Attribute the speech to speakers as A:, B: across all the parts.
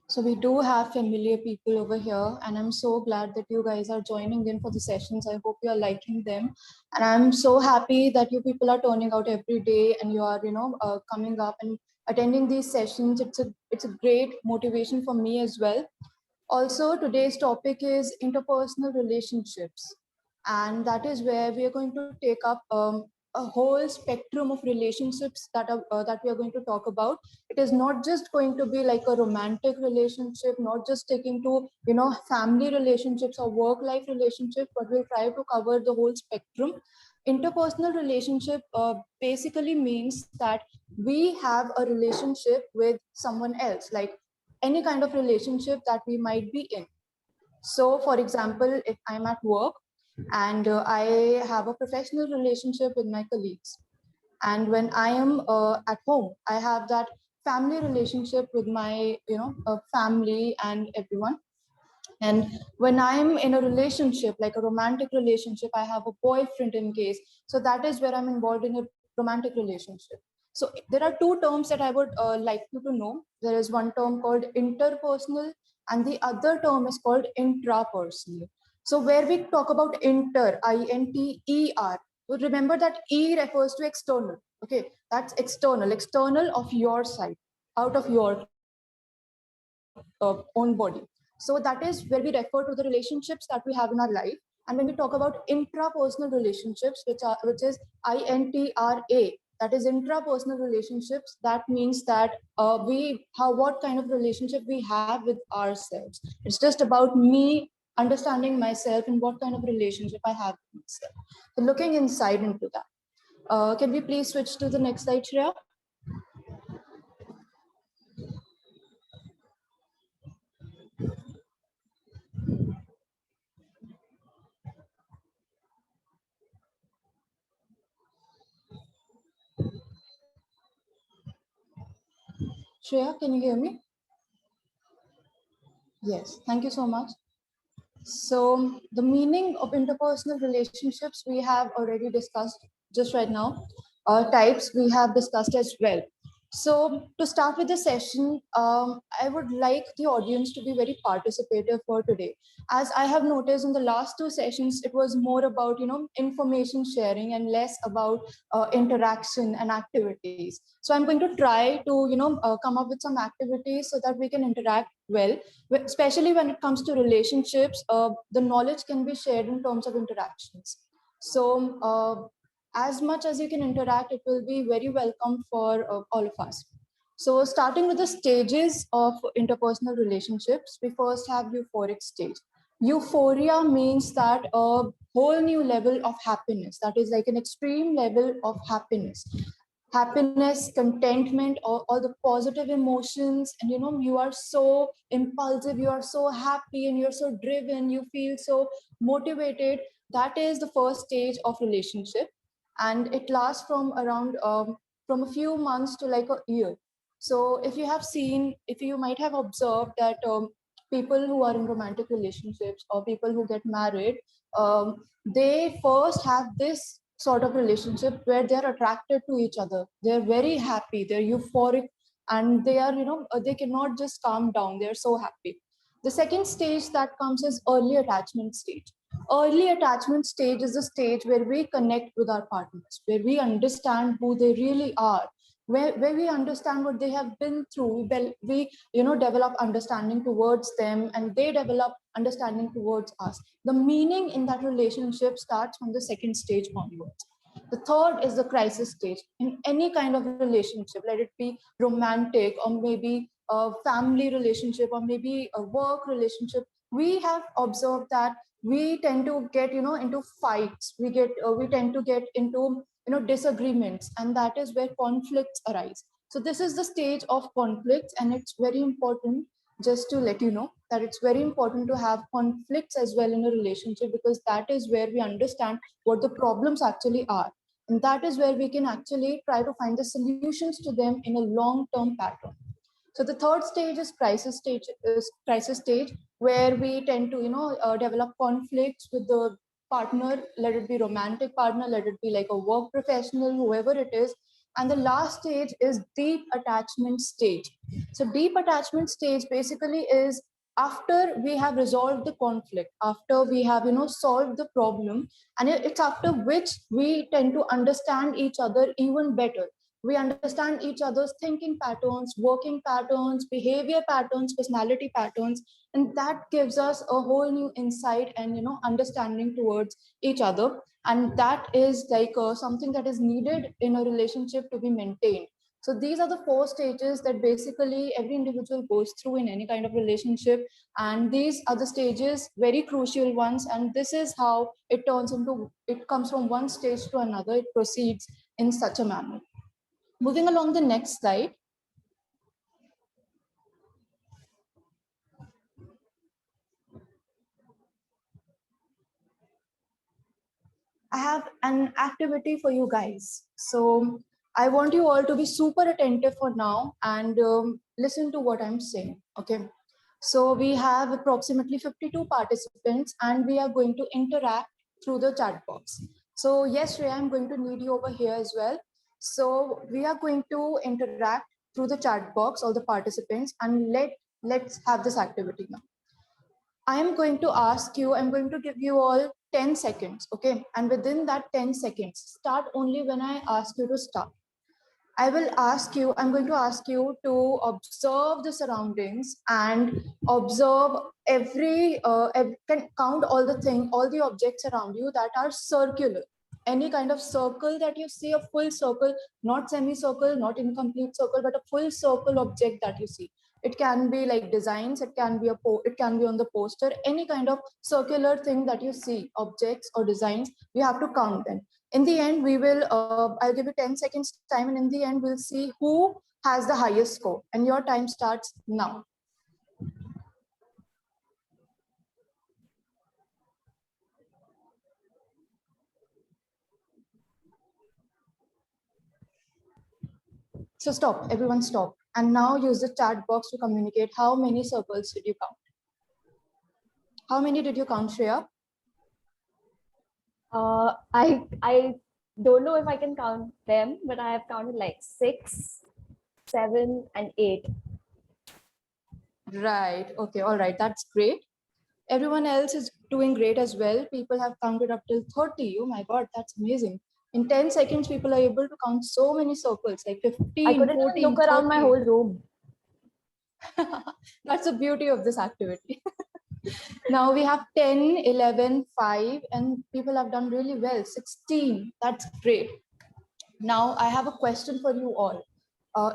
A: So we do have familiar people over here, and I'm so glad that you guys are joining in for the sessions. I hope you are liking them, and I'm so happy that you people are turning out every day and you are, coming up and attending these sessions. It's a great motivation for me as well. Also, today's topic is interpersonal relationships, and that is where we are going to take up a whole spectrum of relationships that we are going to talk about. It is not just going to be like a romantic relationship, not just taking to family relationships or work life relationships, but we'll try to cover the whole spectrum. Interpersonal relationship basically means that we have a relationship with someone else, like any kind of relationship that we might be in. So, for example, if I'm at work and I have a professional relationship with my colleagues, and when I am at home, I have that family relationship with my family and everyone. And when I'm in a relationship, like a romantic relationship, I have a boyfriend in case. So that is where I'm involved in a romantic relationship. So there are two terms that I would like you to know. There is one term called interpersonal, and the other term is called intrapersonal. So where we talk about inter, I-N-T-E-R, remember that E refers to external. Okay, that's external, external of your side, out of your own body. So that is where we refer to the relationships that we have in our life. And when we talk about intrapersonal relationships, which is INTRA, that is intrapersonal relationships. That means that what kind of relationship we have with ourselves. It's just about me understanding myself and what kind of relationship I have with myself. So looking inside into that. Can we please switch to the next slide, Shreya? Shreya, can you hear me? Yes, thank you so much. So the meaning of interpersonal relationships we have already discussed just right now. Types we have discussed as well. So to start with the session, I would like the audience to be very participative for today. As I have noticed in the last two sessions, it was more about information sharing and less about interaction and activities. So I'm going to try to come up with some activities so that we can interact well, especially when it comes to relationships. The knowledge can be shared in terms of interactions. So as much as you can interact, it will be very welcome for all of us. So starting with the stages of interpersonal relationships, we first have euphoric stage. Euphoria means that a whole new level of happiness, that is like an extreme level of happiness, contentment, all the positive emotions. And you are so impulsive, you are so happy, and you're so driven, you feel so motivated. That is the first stage of relationship, and it lasts from around from a few months to like a year. So if you might have observed that people who are in romantic relationships or people who get married, they first have this sort of relationship where they're attracted to each other, they're very happy, they're euphoric, and they are they cannot just calm down, they're so happy. The second stage that comes is early attachment stage. Early attachment stage is the stage where we connect with our partners, where we understand who they really are, where we understand what they have been through. We develop understanding towards them, and they develop understanding towards us. The meaning in that relationship starts from the second stage onwards. The third is the crisis stage. In any kind of relationship, let it be romantic or maybe a family relationship or maybe a work relationship, we have observed that we tend to get into fights. We tend to get into disagreements, and that is where conflicts arise. So this is the stage of conflicts, and it's very important, just to let you know, that it's very important to have conflicts as well in a relationship, because that is where we understand what the problems actually are, and that is where we can actually try to find the solutions to them in a long term pattern. So the third stage is crisis stage, where we tend to develop conflicts with the partner, let it be romantic partner, let it be like a work professional, whoever it is. And the last stage is deep attachment stage. So deep attachment stage basically is after we have resolved the conflict, after we have solved the problem, and it's after which we tend to understand each other even better. We understand each other's thinking patterns, working patterns, behavior patterns, personality patterns, and that gives us a whole new insight and understanding towards each other. And that is like something that is needed in a relationship to be maintained. So these are the four stages that basically every individual goes through in any kind of relationship, and these are the stages, very crucial ones, and this is how it comes from one stage to another, it proceeds in such a manner. Moving along the next slide. I have an activity for you guys. So I want you all to be super attentive for now and listen to what I'm saying. Okay. So we have approximately 52 participants and we are going to interact through the chat box. So yes, Shreya, I'm going to need you over here as well. So we are going to interact through the chat box, all the participants, and let's have this activity now. I am going to ask you, I'm going to give you all 10 seconds, okay? And within that 10 seconds, start only when I ask you to start. I'm going to ask you to observe the surroundings and observe count all the objects around you that are circular. Any kind of circle that you see, a full circle, not semicircle, not incomplete circle, but a full circle object that you see. It can be like designs, it can be it can be on the poster, any kind of circular thing that you see, objects or designs, we have to count them. In the end, I'll give you 10 seconds time, and in the end, we'll see who has the highest score. And your time starts now. So stop, everyone stop. And now use the chat box to communicate how many circles did you count. How many did you count, Shreya?
B: I don't know if I can count them, but I have counted like 6, 7, and 8.
A: Right. Okay. All right. That's great. Everyone else is doing great as well. People have counted up till 30. Oh my God, that's amazing. In 10 seconds, people are able to count so many circles, like 15,
B: I couldn't
A: 14,
B: even look around
A: 30.
B: my whole room.
A: That's the beauty of this activity. Now we have 10, 11, 5, and people have done really well. 16. That's great. Now I have a question for you all,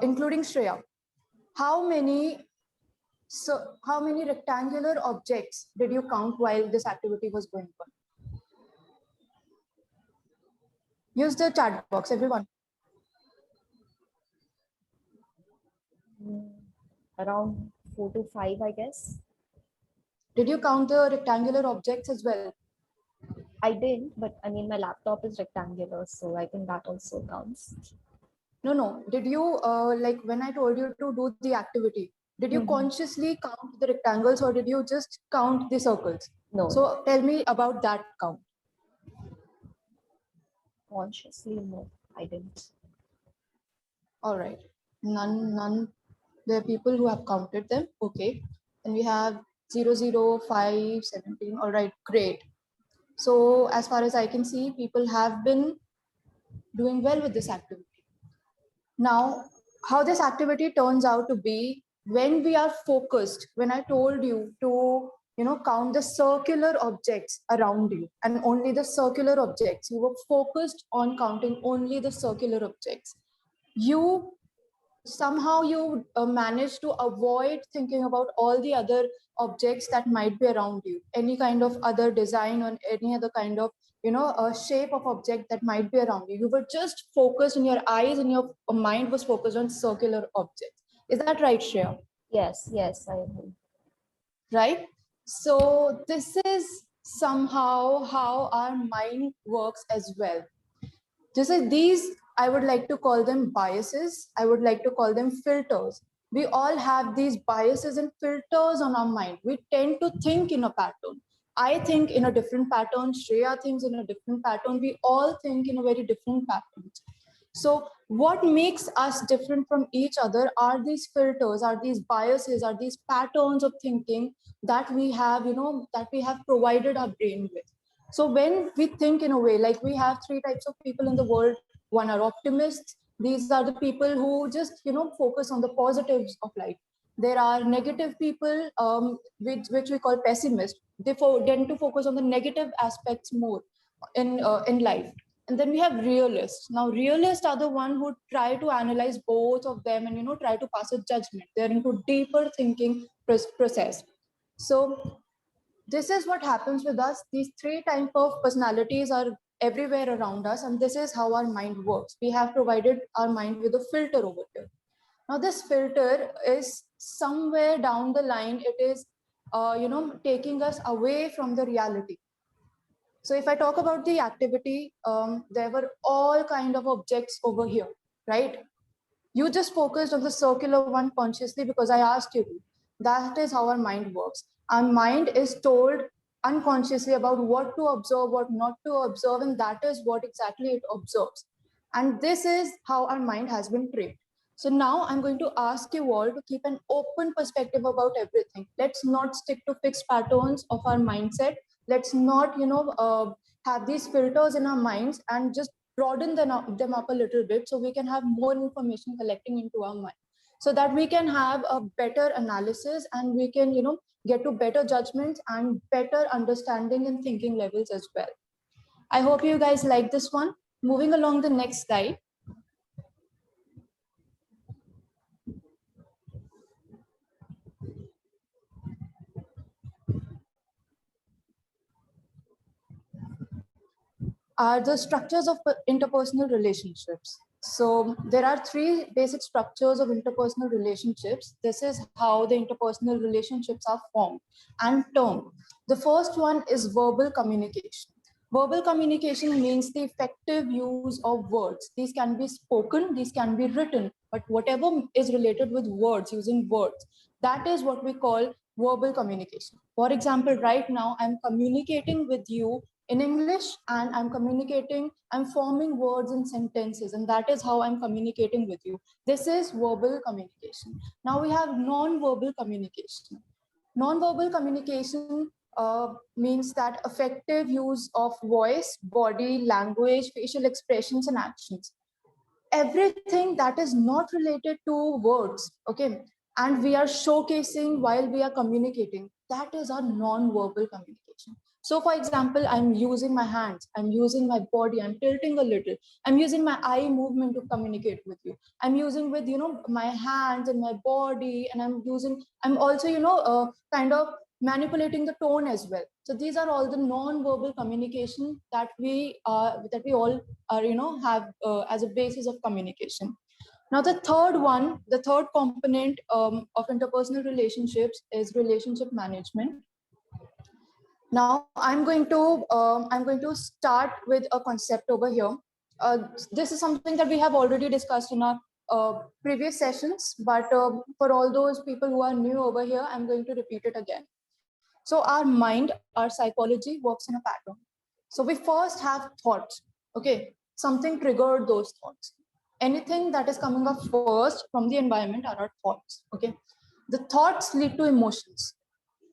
A: including Shreya. How many rectangular objects did you count while this activity was going on? Use the chat box, everyone.
B: Around 4 to 5, I guess.
A: Did you count the rectangular objects as well?
B: I didn't, but I mean, my laptop is rectangular, so I think that also counts.
A: No. Did you, like when I told you to do the activity, did you consciously count the rectangles or did you just count the circles?
B: No.
A: So tell me about that count.
B: Consciously, no, I didn't.
A: All right. None. There are people who have counted them. Okay. And we have 0, 0, 5, 17. All right. Great. So as far as I can see, people have been doing well with this activity. Now, how this activity turns out to be, when we are focused, when I told you to count the circular objects around you and only the circular objects, you were focused on counting only the circular objects. You somehow manage to avoid thinking about all the other objects that might be around you, any kind of other design or any other kind of a shape of object that might be around you. You were just focused, and your eyes and your mind was focused on circular objects. Is that right, Shreya?
B: Yes, I agree.
A: Right. So this is somehow how our mind works as well. These, I would like to call them biases. I would like to call them filters. We all have these biases and filters on our mind. We tend to think in a pattern. I think in a different pattern. Shreya thinks in a different pattern. We all think in a very different pattern. So what makes us different from each other are these filters, are these biases, are these patterns of thinking that we have, that we have provided our brain with. So when we think in a way, like we have three types of people in the world. One are optimists. These are the people who just, focus on the positives of life. There are negative people, which we call pessimists. They tend to focus on the negative aspects more in life. And then we have realists. Now realists are the one who try to analyze both of them and try to pass a judgment. They're into deeper thinking process. So this is what happens with us. These three type of personalities are everywhere around us, and this is how our mind works. We have provided our mind with a filter over here. Now this filter is somewhere down the line, it is taking us away from the reality. So if I talk about the activity, there were all kind of objects over here, right? You just focused on the circular one consciously because I asked you to. That is how our mind works. Our mind is told unconsciously about what to observe, what not to observe, and that is what exactly it observes. And this is how our mind has been trained. So now I'm going to ask you all to keep an open perspective about everything. Let's not stick to fixed patterns of our mindset. Let's not, have these filters in our minds and just broaden them up a little bit so we can have more information collecting into our mind, so that we can have a better analysis and we can, get to better judgments and better understanding and thinking levels as well. I hope you guys like this one. Moving along the next slide. Are the structures of interpersonal relationships. So there are three basic structures of interpersonal relationships. This is how the interpersonal relationships are formed and termed. The first one is verbal communication. Verbal communication means the effective use of words. These can be spoken, these can be written, but whatever is related with words, using words, that is what we call verbal communication. For example, right now I'm communicating with you in English and I'm forming words and sentences, and that is how I'm communicating with you. This is verbal communication. Now we have non-verbal communication. Non-verbal communication means that effective use of voice, body, language, facial expressions, and actions. Everything that is not related to words, okay, and we are showcasing while we are communicating, that is our non-verbal communication. So for example, I'm using my hands, I'm using my body, I'm tilting a little, I'm using my eye movement to communicate with you, I'm using with my hands and my body, and I'm also kind of manipulating the tone as well. So these are all the non-verbal communication that we all are have as a basis of communication. Now the third component of interpersonal relationships is relationship management. Now I'm going to start with a concept over here. This is something that we have already discussed in our previous sessions, but for all those people who are new over here, I'm going to repeat it again. So our mind, our psychology works in a pattern. So we first have thoughts, okay? Something triggered those thoughts. Anything that is coming up first from the environment are our thoughts, okay? The thoughts lead to emotions.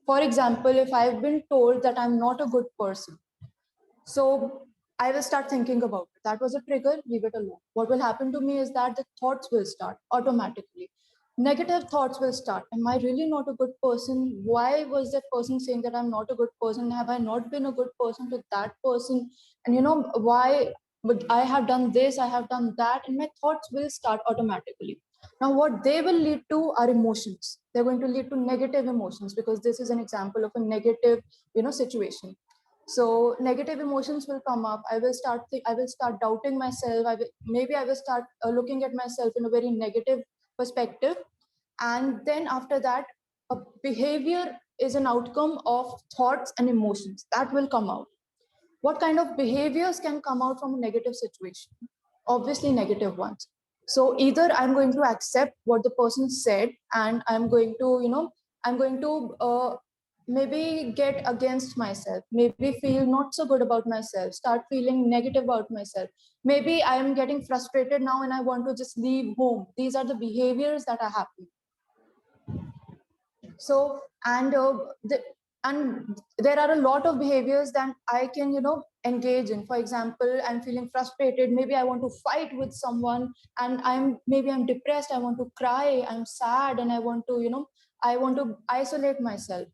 A: For example, if I've been told that I'm not a good person, so I will start thinking about it. That was a trigger, leave it alone. What will happen to me is that the thoughts will start automatically. Negative thoughts will start. Am I really not a good person? Why was that person saying that I'm not a good person? Have I not been a good person to that person? And why would I have done this? I have done that. And my thoughts will start automatically. Now, what they will lead to are emotions. They're going to lead to negative emotions because this is an example of a negative, situation. So negative emotions will come up. I will start doubting myself. Maybe I will start looking at myself in a very negative perspective. And then after that, a behavior is an outcome of thoughts and emotions that will come out. What kind of behaviors can come out from a negative situation? Obviously negative ones. So either I'm going to accept what the person said and I'm going to maybe get against myself, maybe feel not so good about myself, start feeling negative about myself. Maybe I am getting frustrated now and I want to just leave home. These are the behaviors that are happening. So, and there are a lot of behaviors that I can, engage in. For example, I'm feeling frustrated. Maybe I want to fight with someone, and I'm depressed. I want to cry. I'm sad, and I want to, I want to isolate myself.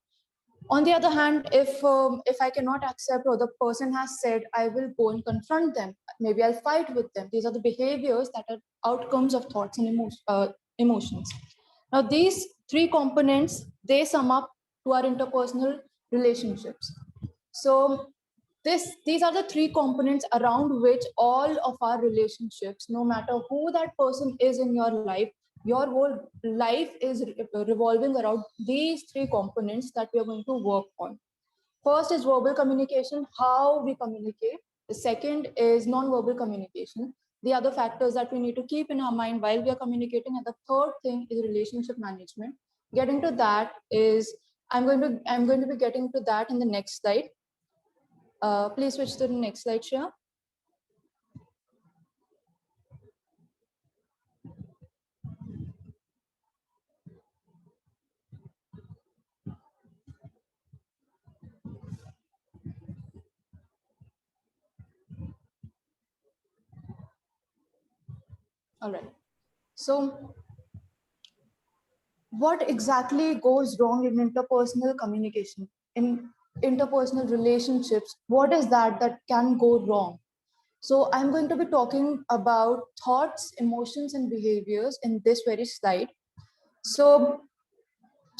A: On the other hand, if I cannot accept what the person has said, I will go and confront them. Maybe I'll fight with them. These are the behaviors that are outcomes of thoughts and emotions. Now, these three components, they sum up to our interpersonal relationships. So these are the three components around which all of our relationships, no matter who that person is in your life, your whole life is revolving around these three components that we are going to work on. First is verbal communication, how we communicate. The second is non-verbal communication, the other factors that we need to keep in our mind while we are communicating. And the third thing is relationship management. Getting to that is, I'm going to be getting to that in the next slide. Please switch to the next slide, Shreya. All right. So what exactly goes wrong in interpersonal communication, in interpersonal relationships? What is that can go wrong? So I'm going to be talking about thoughts, emotions, and behaviors in this very slide. So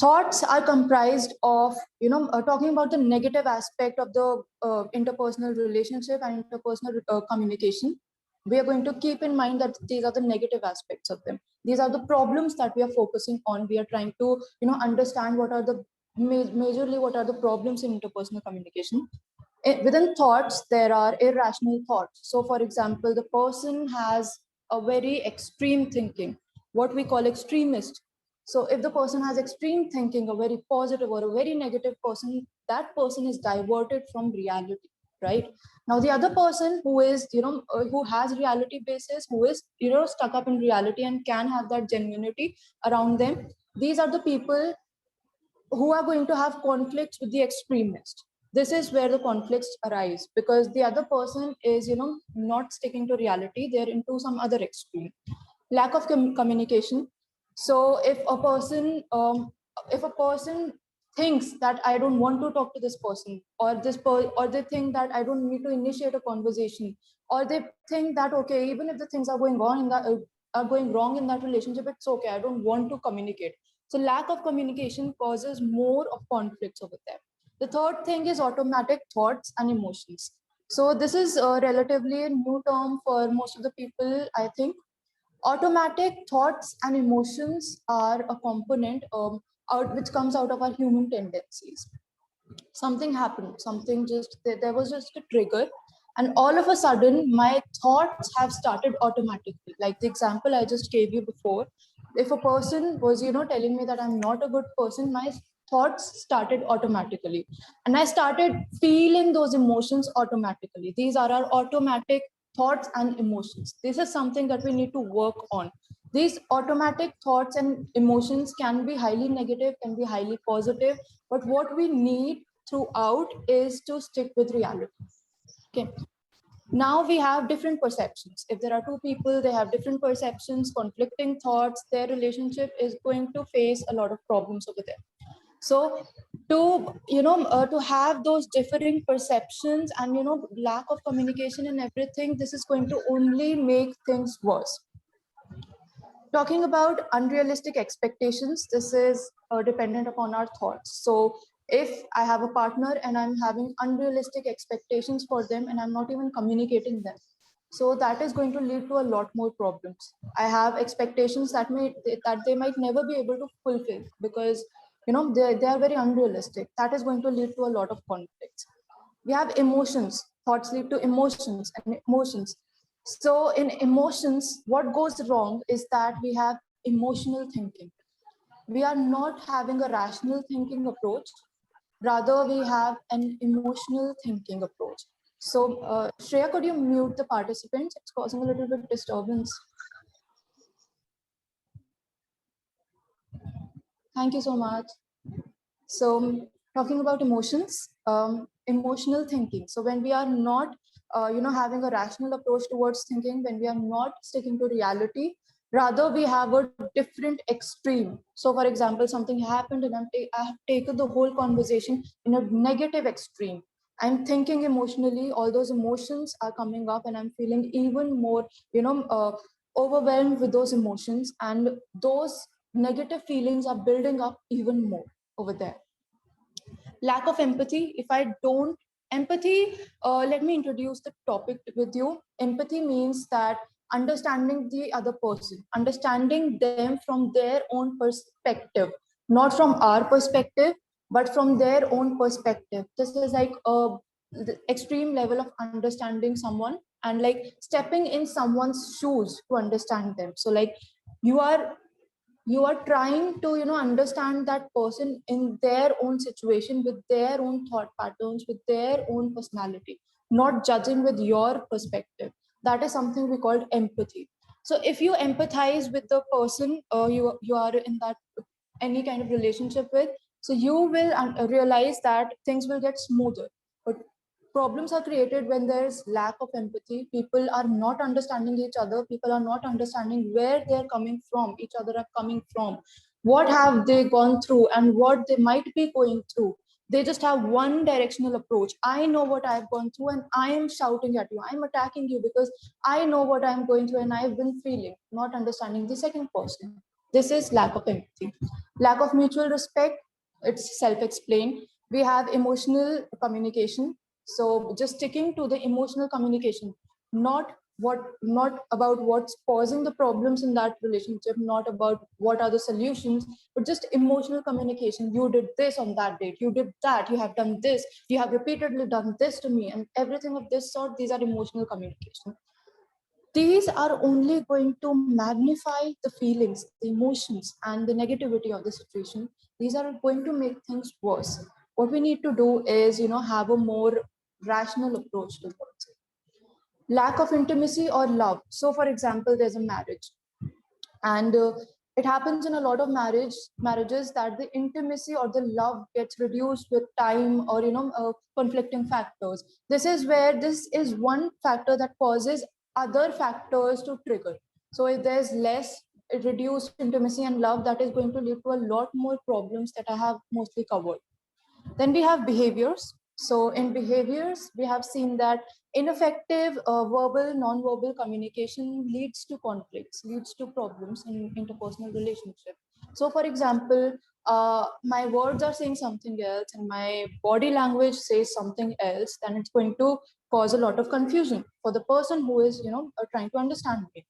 A: thoughts are comprised of, talking about the negative aspect of the interpersonal relationship and interpersonal communication. We are going to keep in mind that these are the negative aspects of them. These are the problems that we are focusing on. We are trying to, understand what are the majorly what are the problems in interpersonal communication. Within thoughts, there are irrational thoughts. So, for example, the person has a very extreme thinking, what we call extremist. So, if the person has extreme thinking, a very positive or a very negative person, that person is diverted from reality, right? Now, the other person who is, who has reality basis, who is, stuck up in reality and can have that genuinity around them, these are the people who are going to have conflicts with the extremist. This is where the conflicts arise, because the other person is, not sticking to reality, they're into some other extreme. Lack of communication. So if a person thinks that I don't want to talk to this person, or or they think that I don't need to initiate a conversation, or they think that, okay, even if the things are going on in that are going wrong in that relationship, it's okay, I don't want to communicate. So lack of communication causes more of conflicts over there. The third thing is automatic thoughts and emotions. So this is a relatively new term for most of the people, I think. Automatic thoughts and emotions are a component which comes out of our human tendencies. Something happened, there was just a trigger, and all of a sudden my thoughts have started automatically. Like the example I just gave you before, if a person was, telling me that I'm not a good person, my thoughts started automatically, and I started feeling those emotions automatically. These are our automatic thoughts and emotions. This is something that we need to work on. These automatic thoughts and emotions can be highly negative, can be highly positive, but what we need throughout is to stick with reality. Okay. Now we have different perceptions. If there are two people, they have different perceptions, conflicting thoughts, their relationship is going to face a lot of problems over there. So to have those differing perceptions and, lack of communication and everything, this is going to only make things worse. Talking about unrealistic expectations, this is dependent upon our thoughts. So if I have a partner and I'm having unrealistic expectations for them and I'm not even communicating them, so that is going to lead to a lot more problems. I have expectations that they might never be able to fulfill, because they are very unrealistic. That is going to lead to a lot of conflicts. We have emotions. Thoughts lead to emotions, and emotions. So in emotions, what goes wrong is that we have emotional thinking. We are not having a rational thinking approach. Rather, we have an emotional thinking approach. So, Shreya, could you mute the participants? It's causing a little bit disturbance. Thank you so much. So, talking about emotions, emotional thinking. So, when we are not, having a rational approach towards thinking, when we are not sticking to reality, rather we have a different extreme. So, for example, something happened and I have taken the whole conversation in a negative extreme. I'm thinking emotionally, all those emotions are coming up, and I'm feeling even more, overwhelmed with those emotions, and those negative feelings are building up even more over there. Lack of empathy. If I don't empathy, let me introduce the topic with you. Empathy means that understanding the other person, understanding them from their own perspective, not from our perspective, but from their own perspective. This is like the extreme level of understanding someone, and like stepping in someone's shoes to understand them. So like you are you are trying to understand that person in their own situation, with their own thought patterns, with their own personality, not judging with your perspective. That is something we call empathy. So if you empathize with the person you are in that any kind of relationship with, so you will realize that things will get smoother. But problems are created when there's lack of empathy. People are not understanding each other, people are not understanding where they're coming from, each other are coming from, what have they gone through and what they might be going through. They just have one directional approach. I know what I've gone through and I am shouting at you, I'm attacking you because I know what I'm going through and I've been feeling, not understanding the second person. This is lack of empathy. Lack of mutual respect, it's self-explained. We have emotional communication. So just sticking to the emotional communication, not about what's causing the problems in that relationship, not about what are the solutions, but just emotional communication. You did this on that date, you did that, you have done this, you have repeatedly done this to me, and everything of this sort. These are emotional communication. These are only going to magnify the feelings, the emotions, and the negativity of the situation. These are going to make things worse. What we need to do is, have a more rational approach towards it. Lack of intimacy or love. So, for example, there's a marriage, and it happens in a lot of marriages that the intimacy or the love gets reduced with time, or conflicting factors. This is one factor that causes other factors to trigger. So if there's less reduced intimacy and love, that is going to lead to a lot more problems that I have mostly covered. Then we have behaviors. So in behaviors, we have seen that ineffective verbal, non-verbal communication leads to conflicts, leads to problems in interpersonal relationship. So for example, my words are saying something else and my body language says something else, then it's going to cause a lot of confusion for the person who is, trying to understand me.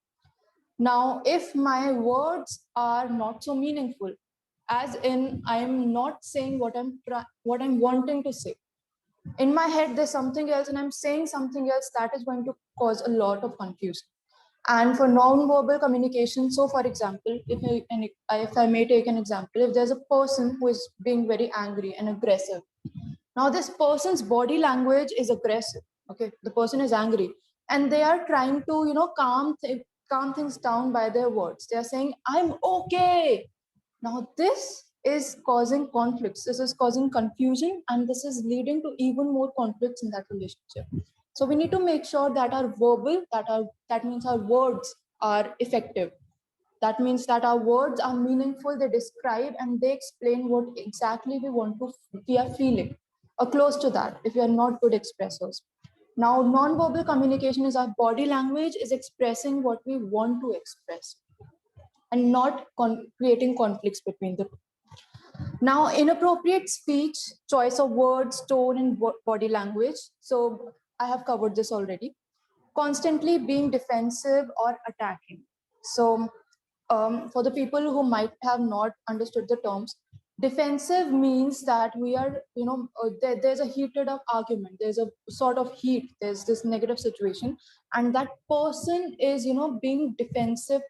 A: Now, if my words are not so meaningful, as in I am not saying what I'm wanting to say. In my head, there's something else, and I'm saying something else. That is going to cause a lot of confusion. And for non-verbal communication, so for example, if I may take an example, if there's a person who is being very angry and aggressive, now this person's body language is aggressive. Okay, the person is angry, and they are trying to calm things down by their words. They are saying, "I'm okay." Now, this is causing conflicts, this is causing confusion, and this is leading to even more conflicts in that relationship. So we need to make sure that our verbal, that means our words are effective. That means that our words are meaningful, they describe and they explain what exactly we are feeling, or close to that if we are not good expressors. Now, non-verbal communication is our body language is expressing what we want to express and not creating conflicts between the two. Now, inappropriate speech, choice of words, tone, and body language. So, I have covered this already. Constantly being defensive or attacking. So, for the people who might have not understood the terms, defensive means that we are, there's a heated up argument, there's a sort of heat, there's this negative situation, and that person is, being defensive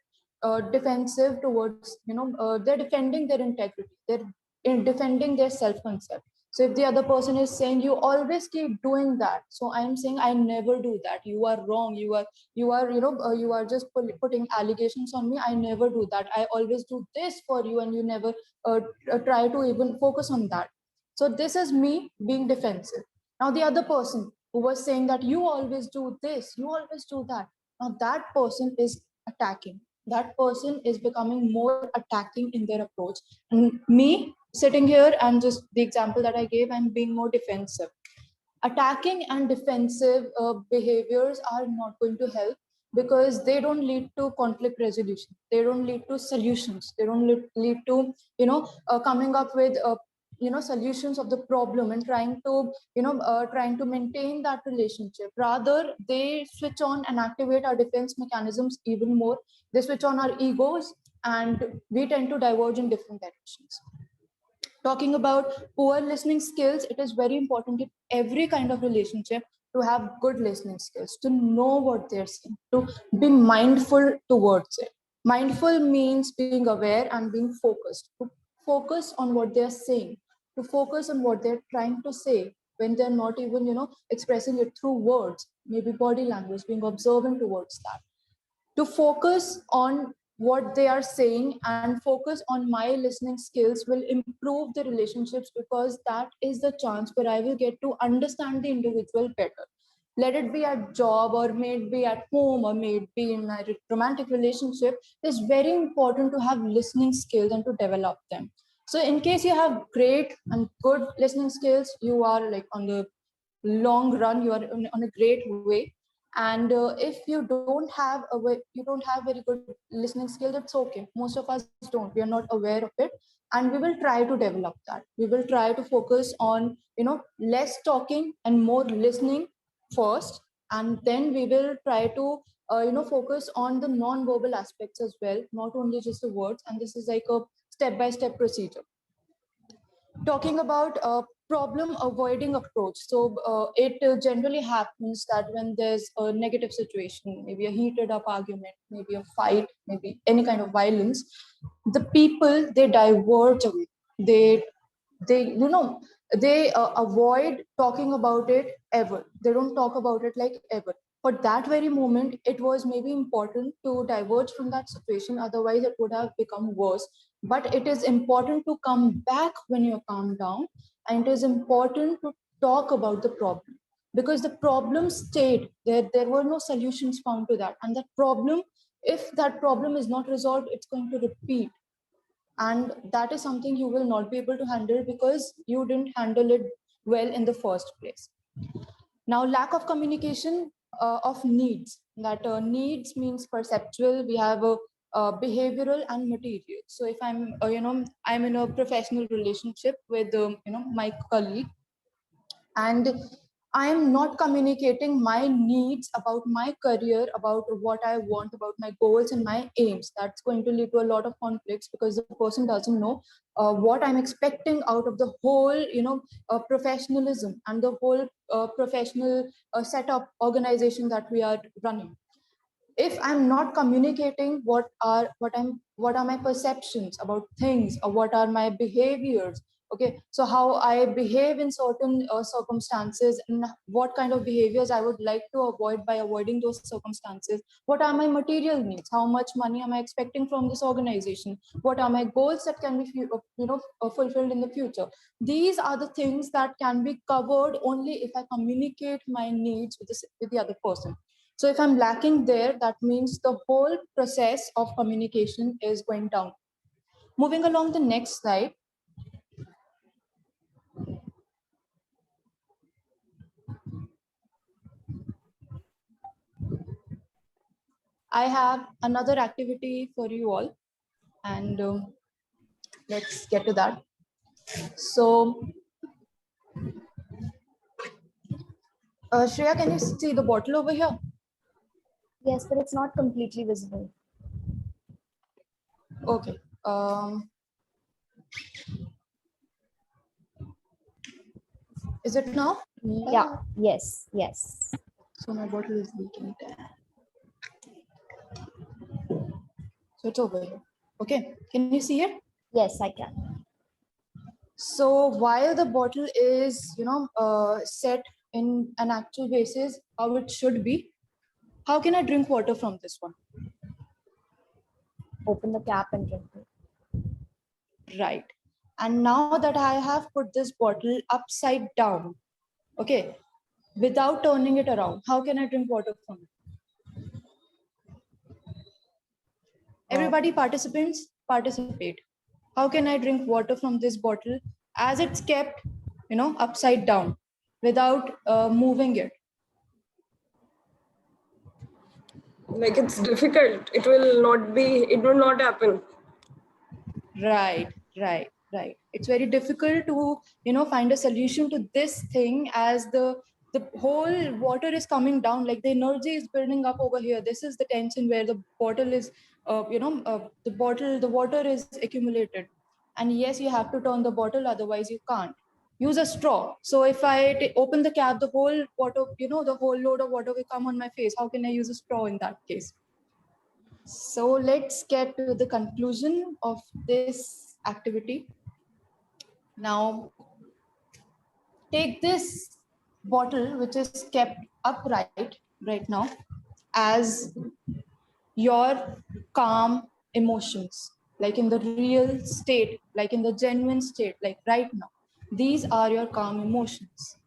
A: towards, they're defending their integrity, they're defending their self concept. So if the other person is saying you always keep doing that, so I am saying I never do that. You are wrong. You are you are just putting allegations on me. I never do that. I always do this for you, and you never try to even focus on that. So this is me being defensive. Now the other person who was saying that you always do this, you always do that. Now that person is attacking. That person is becoming more attacking in their approach. And me sitting here and just the example that I gave, I'm being more defensive. Attacking and defensive behaviors are not going to help because they don't lead to conflict resolution. They don't lead to solutions. They don't lead to coming up with solutions of the problem and trying to maintain that relationship. Rather, they switch on and activate our defense mechanisms even more. They switch on our egos, and we tend to diverge in different directions. Talking about poor listening skills, it is very important in every kind of relationship to have good listening skills, to know what they're saying, to be mindful towards it. Mindful means being aware and being focused, to focus on what they're saying, to focus on what they're trying to say when they're not even expressing it through words, maybe body language, being observant towards that, to focus on what they are saying and focus on my listening skills will improve the relationships, because that is the chance where I will get to understand the individual better. Let it be at job, or may it be at home, or may it be in my romantic relationship, it's very important to have listening skills and to develop them. So in case you have great and good listening skills, you are like on the long run, you are on a great way. And if you don't have you don't have very good listening skills, it's okay. Most of us don't, we are not aware of it, and we will try to develop that. We will try to focus on less talking and more listening first, and then we will try to focus on the non-verbal aspects as well, not only just the words. And this is like a step-by-step procedure. Talking about problem avoiding approach. So it generally happens that when there's a negative situation, maybe a heated up argument, maybe a fight, maybe any kind of violence, the people, they diverge away. They avoid talking about it ever. They don't talk about it like ever. For that very moment, it was maybe important to diverge from that situation, otherwise it would have become worse. But it is important to come back when you're calmed down, and it is important to talk about the problem, because the problem stayed there were no solutions found to that, and that problem, if that problem is not resolved, it's going to repeat. And that is something you will not be able to handle because you didn't handle it well in the first place. Now, lack of communication of needs. That needs means perceptual. We have a behavioral and material. So if I'm in a professional relationship with my colleague, and I am not communicating my needs about my career, about what I want, about my goals and my aims, that's going to lead to a lot of conflicts, because the person doesn't know what I'm expecting out of the whole professionalism and the whole professional setup organization that we are running. If I'm not communicating what are my perceptions about things, or what are my behaviors, okay, so how I behave in certain circumstances, and what kind of behaviors I would like to avoid by avoiding those circumstances, what are my material needs, how much money am I expecting from this organization, what are my goals that can be fulfilled in the future, these are the things that can be covered only if I communicate my needs with the other person. So if I'm lacking there, that means the whole process of communication is going down. Moving along the next slide. I have another activity for you all, and let's get to that. So, Shreya, can you see the bottle over here?
B: Yes, but it's not completely visible.
A: Okay. Is it now?
B: Yeah. Yes. Yes.
A: So my bottle is leaking. So it's over here. Okay. Can you see it?
B: Yes, I can.
A: So while the bottle is, set in an actual basis, how it should be, how can I drink water from this one?
B: Open the cap and drink it.
A: Right. And now that I have put this bottle upside down, okay, without turning it around, how can I drink water from it? Everybody, participants, participate. How can I drink water from this bottle as it's kept, upside down without moving it?
C: Like, it's difficult. It will not happen.
A: Right. It's very difficult to, find a solution to this thing as the whole water is coming down, like the energy is building up over here. This is the tension where the bottle is, the water is accumulated. And yes, you have to turn the bottle, otherwise you can't. Use a straw. So if I open the cap, the whole water, the whole load of water will come on my face. How can I use a straw in that case? So let's get to the conclusion of this activity. Now, take this bottle, which is kept upright right now, as your calm emotions, like in the real state, like in the genuine state, like right now. These are your calm emotions.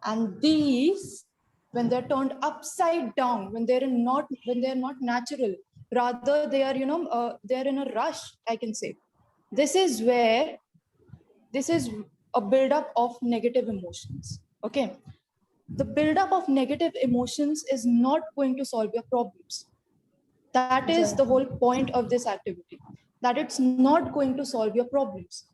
A: And these, when they're turned upside down, when they're not natural, rather they are, they're in a rush, I can say. This is a buildup of negative emotions. Okay. The buildup of negative emotions is not going to solve your problems. That is the whole point of this activity, that it's not going to solve your problems.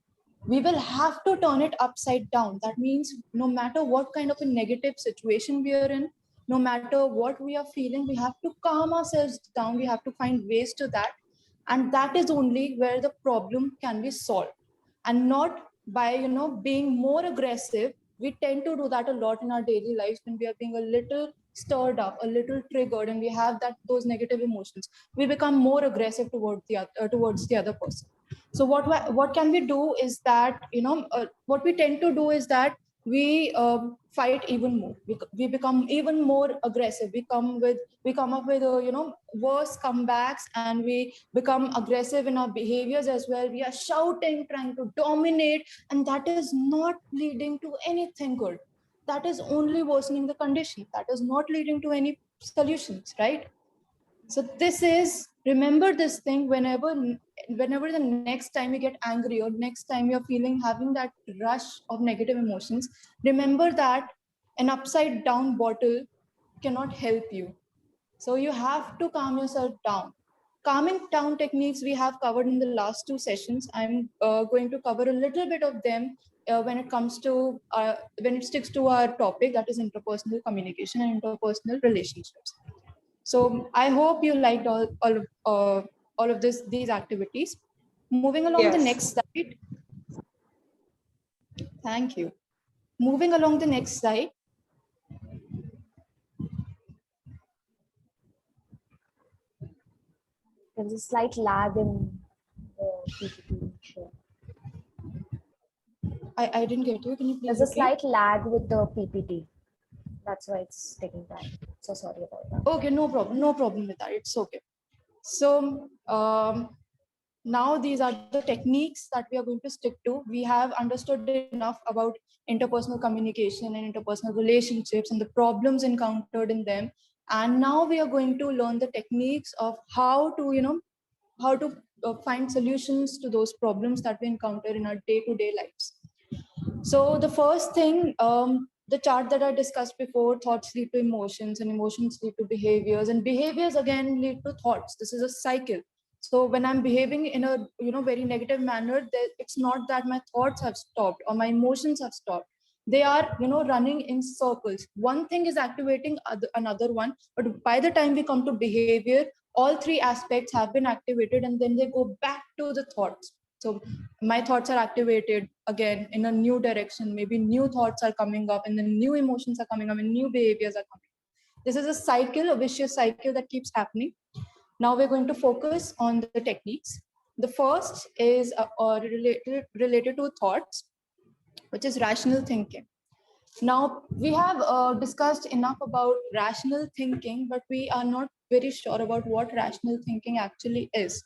A: We will have to turn it upside down. That means no matter what kind of a negative situation we are in, no matter what we are feeling, we have to calm ourselves down. We have to find ways to that. And that is only where the problem can be solved. And not by, being more aggressive. We tend to do that a lot in our daily lives when we are being a little stirred up, a little triggered, and we have those negative emotions. We become more aggressive towards the other person. So what can we do is that, what we tend to do is that we fight even more. We become even more aggressive. We come up with worse comebacks, and we become aggressive in our behaviors as well. We are shouting, trying to dominate, and that is not leading to anything good. That is only worsening the condition. That is not leading to any solutions, right? So this is, remember this thing whenever the next time you get angry, or next time you're having that rush of negative emotions, remember that an upside down bottle cannot help you. So you have to calm yourself down. Calming down techniques we have covered in the last two sessions. I'm going to cover a little bit of them when it sticks to our topic, that is interpersonal communication and interpersonal relationships. So I hope you liked all of these activities. Moving along the next slide. Thank you. Moving along the next slide.
B: There's a slight lag in the PPT share.
A: I didn't get you. Can you please
B: There's a
A: repeat?
B: slight lag with the PPT. That's why it's taking time. So sorry about that.
A: Okay, no problem. No problem with that. It's okay. So now these are the techniques that we are going to stick to. We have understood enough about interpersonal communication and interpersonal relationships and the problems encountered in them. And now we are going to learn the techniques of how to find solutions to those problems that we encounter in our day-to-day lives. So the first thing, the chart that I discussed before, thoughts lead to emotions, and emotions lead to behaviors, and behaviors again lead to thoughts. This is a cycle. So when I'm behaving in a very negative manner, it's not that my thoughts have stopped or my emotions have stopped. They are running in circles. One thing is activating another one, but by the time we come to behavior, all three aspects have been activated, and then they go back to the thoughts. So my thoughts are activated again in a new direction. Maybe new thoughts are coming up, and then new emotions are coming up, and new behaviors are coming. This is a cycle, a vicious cycle that keeps happening. Now we're going to focus on the techniques. The first is related to thoughts. which is rational thinking. Now, we have discussed enough about rational thinking, but we are not very sure about what rational thinking actually is.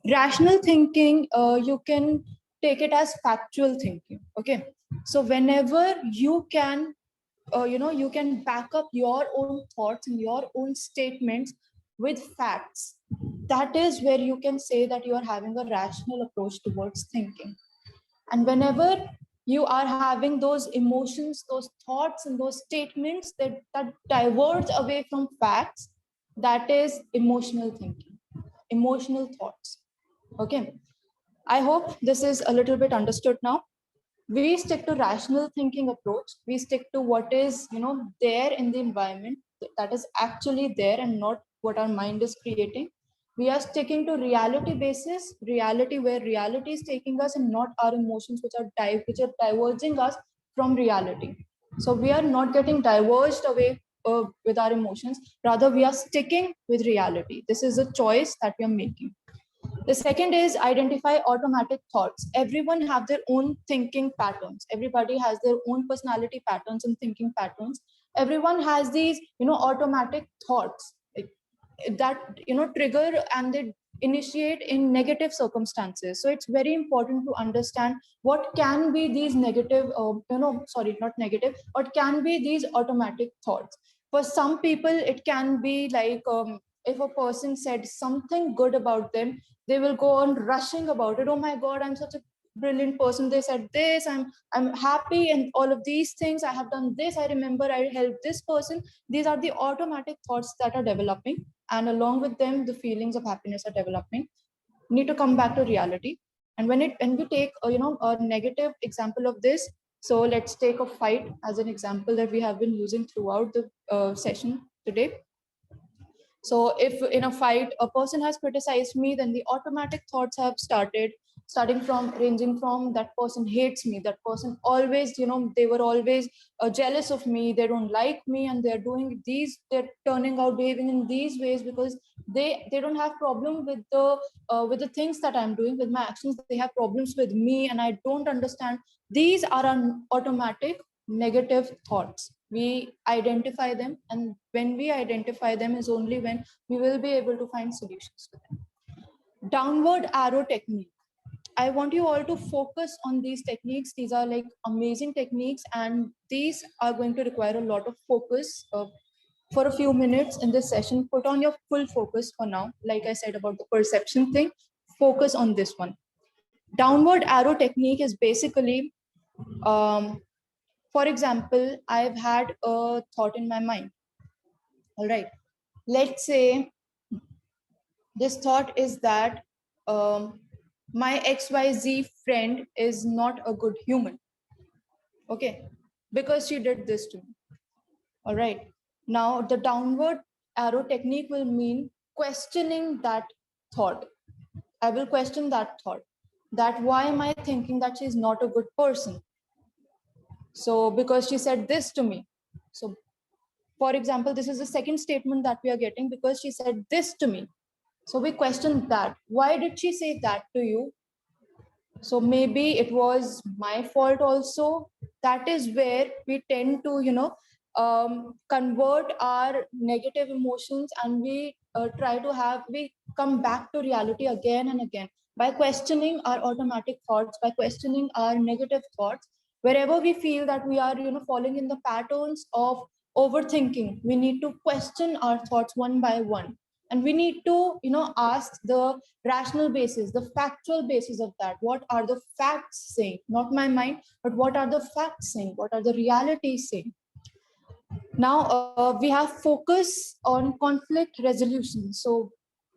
A: Rational thinking, you can take it as factual thinking. Okay. So whenever you can, you can back up your own thoughts and your own statements with facts, that is where you can say that you are having a rational approach towards thinking. And whenever you are having those emotions, those thoughts, and those statements that diverge away from facts, that is emotional thinking, emotional thoughts. Okay. I hope this is a little bit understood now. We stick to rational thinking approach. We stick to what is, there in the environment, that is actually there, and not what our mind is creating. We are sticking to reality basis, reality where reality is taking us, and not our emotions which are diverging us from reality. So we are not getting diverged away with our emotions, rather we are sticking with reality. This is a choice that we are making. The second is identify automatic thoughts. Everyone have their own thinking patterns. Everybody has their own personality patterns and thinking patterns. Everyone has these, automatic thoughts that, trigger and they initiate in negative circumstances. So it's very important to understand what can be these negative, not negative, what can be these automatic thoughts. For some people, it can be like, if a person said something good about them, they will go on rushing about it. Oh my God, I'm such a brilliant person. They said this, I'm happy, and all of these things. I have done this. I remember I helped this person. These are the automatic thoughts that are developing, and along with them, the feelings of happiness are developing. Need to come back to reality. And when we take a negative example of this, so let's take a fight as an example that we have been using throughout the session today. So if in a fight a person has criticized me, then the automatic thoughts have starting from ranging from that person hates me, that person always, they were always jealous of me, they don't like me, and they're turning out behaving in these ways because they don't have problem with the things that I'm doing with my actions. They have problems with me, and I don't understand. These are an automatic negative thoughts. We identify them, and when we identify them is only when we will be able to find solutions to them. Downward arrow technique. I want you all to focus on these techniques. These are like amazing techniques, and these are going to require a lot of focus for a few minutes in this session. Put on your full focus for now. Like I said about the perception thing, focus on this one. Downward arrow technique is basically, for example, I've had a thought in my mind. All right. Let's say this thought is that my XYZ friend is not a good human. Okay. Because she did this to me. All right. Now, the downward arrow technique will mean questioning that thought. I will question that thought. That why am I thinking that she's not a good person? So, because she said this to me. So, for example, this is the second statement that we are getting because she said this to me. So we questioned that. Why did she say that to you? So maybe it was my fault also. That is where we tend to, convert our negative emotions, and we we come back to reality again and again by questioning our automatic thoughts, by questioning our negative thoughts. Wherever we feel that we are, falling in the patterns of overthinking, we need to question our thoughts one by one, and we need to, ask the rational basis, the factual basis of that. What are the facts saying? Not my mind, but what are the facts saying? What are the realities saying? Now, we have focus on conflict resolution. So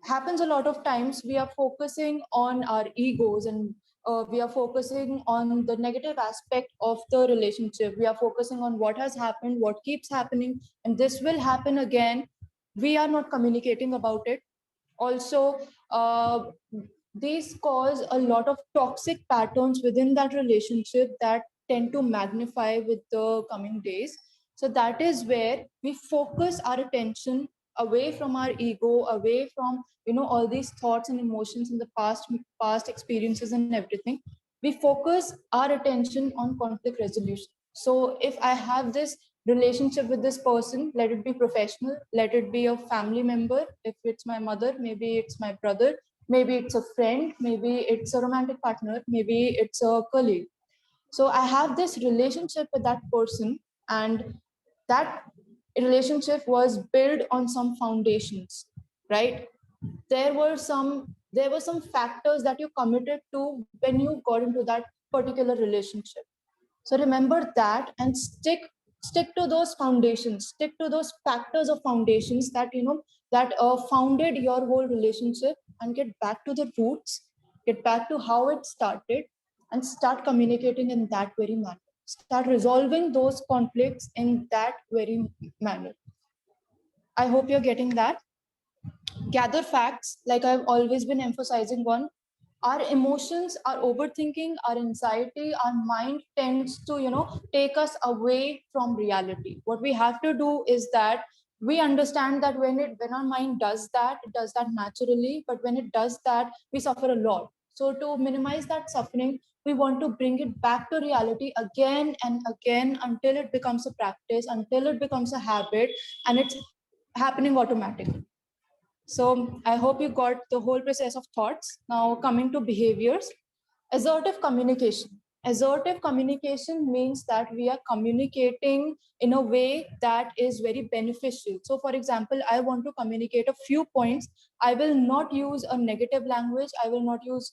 A: happens a lot of times we are focusing on our egos, and we are focusing on the negative aspect of the relationship. We are focusing on what has happened, what keeps happening, and this will happen again. We are not communicating about it. Also, these cause a lot of toxic patterns within that relationship that tend to magnify with the coming days. So that is where we focus our attention away from our ego, away from, all these thoughts and emotions in the past experiences and everything. we focus our attention on conflict resolution. So if I have this relationship with this person, let it be professional, let it be a family member, if it's my mother, maybe it's my brother, maybe it's a friend, maybe it's a romantic partner, maybe it's a colleague. So I have this relationship with that person, and that relationship was built on some foundations, right? There were some factors that you committed to when you got into that particular relationship. So remember that and stick to those foundations, stick to those factors of foundations that that founded your whole relationship, and get back to the roots, get back to how it started, and start communicating in that very manner. Start resolving those conflicts in that very manner. I hope you're getting that. Gather facts, like I've always been emphasizing on. Our emotions, our overthinking, our anxiety, our mind tends to take us away from reality. What we have to do is that we understand that when our mind does that, it does that naturally, but when it does that, we suffer a lot. So to minimize that suffering, we want to bring it back to reality again and again, until it becomes a practice, until it becomes a habit, and it's happening automatically. So I hope you got the whole process of thoughts. Now coming to behaviors, assertive communication. Assertive communication means that we are communicating in a way that is very beneficial. So for example, I want to communicate a few points. I will not use a negative language. I will not use,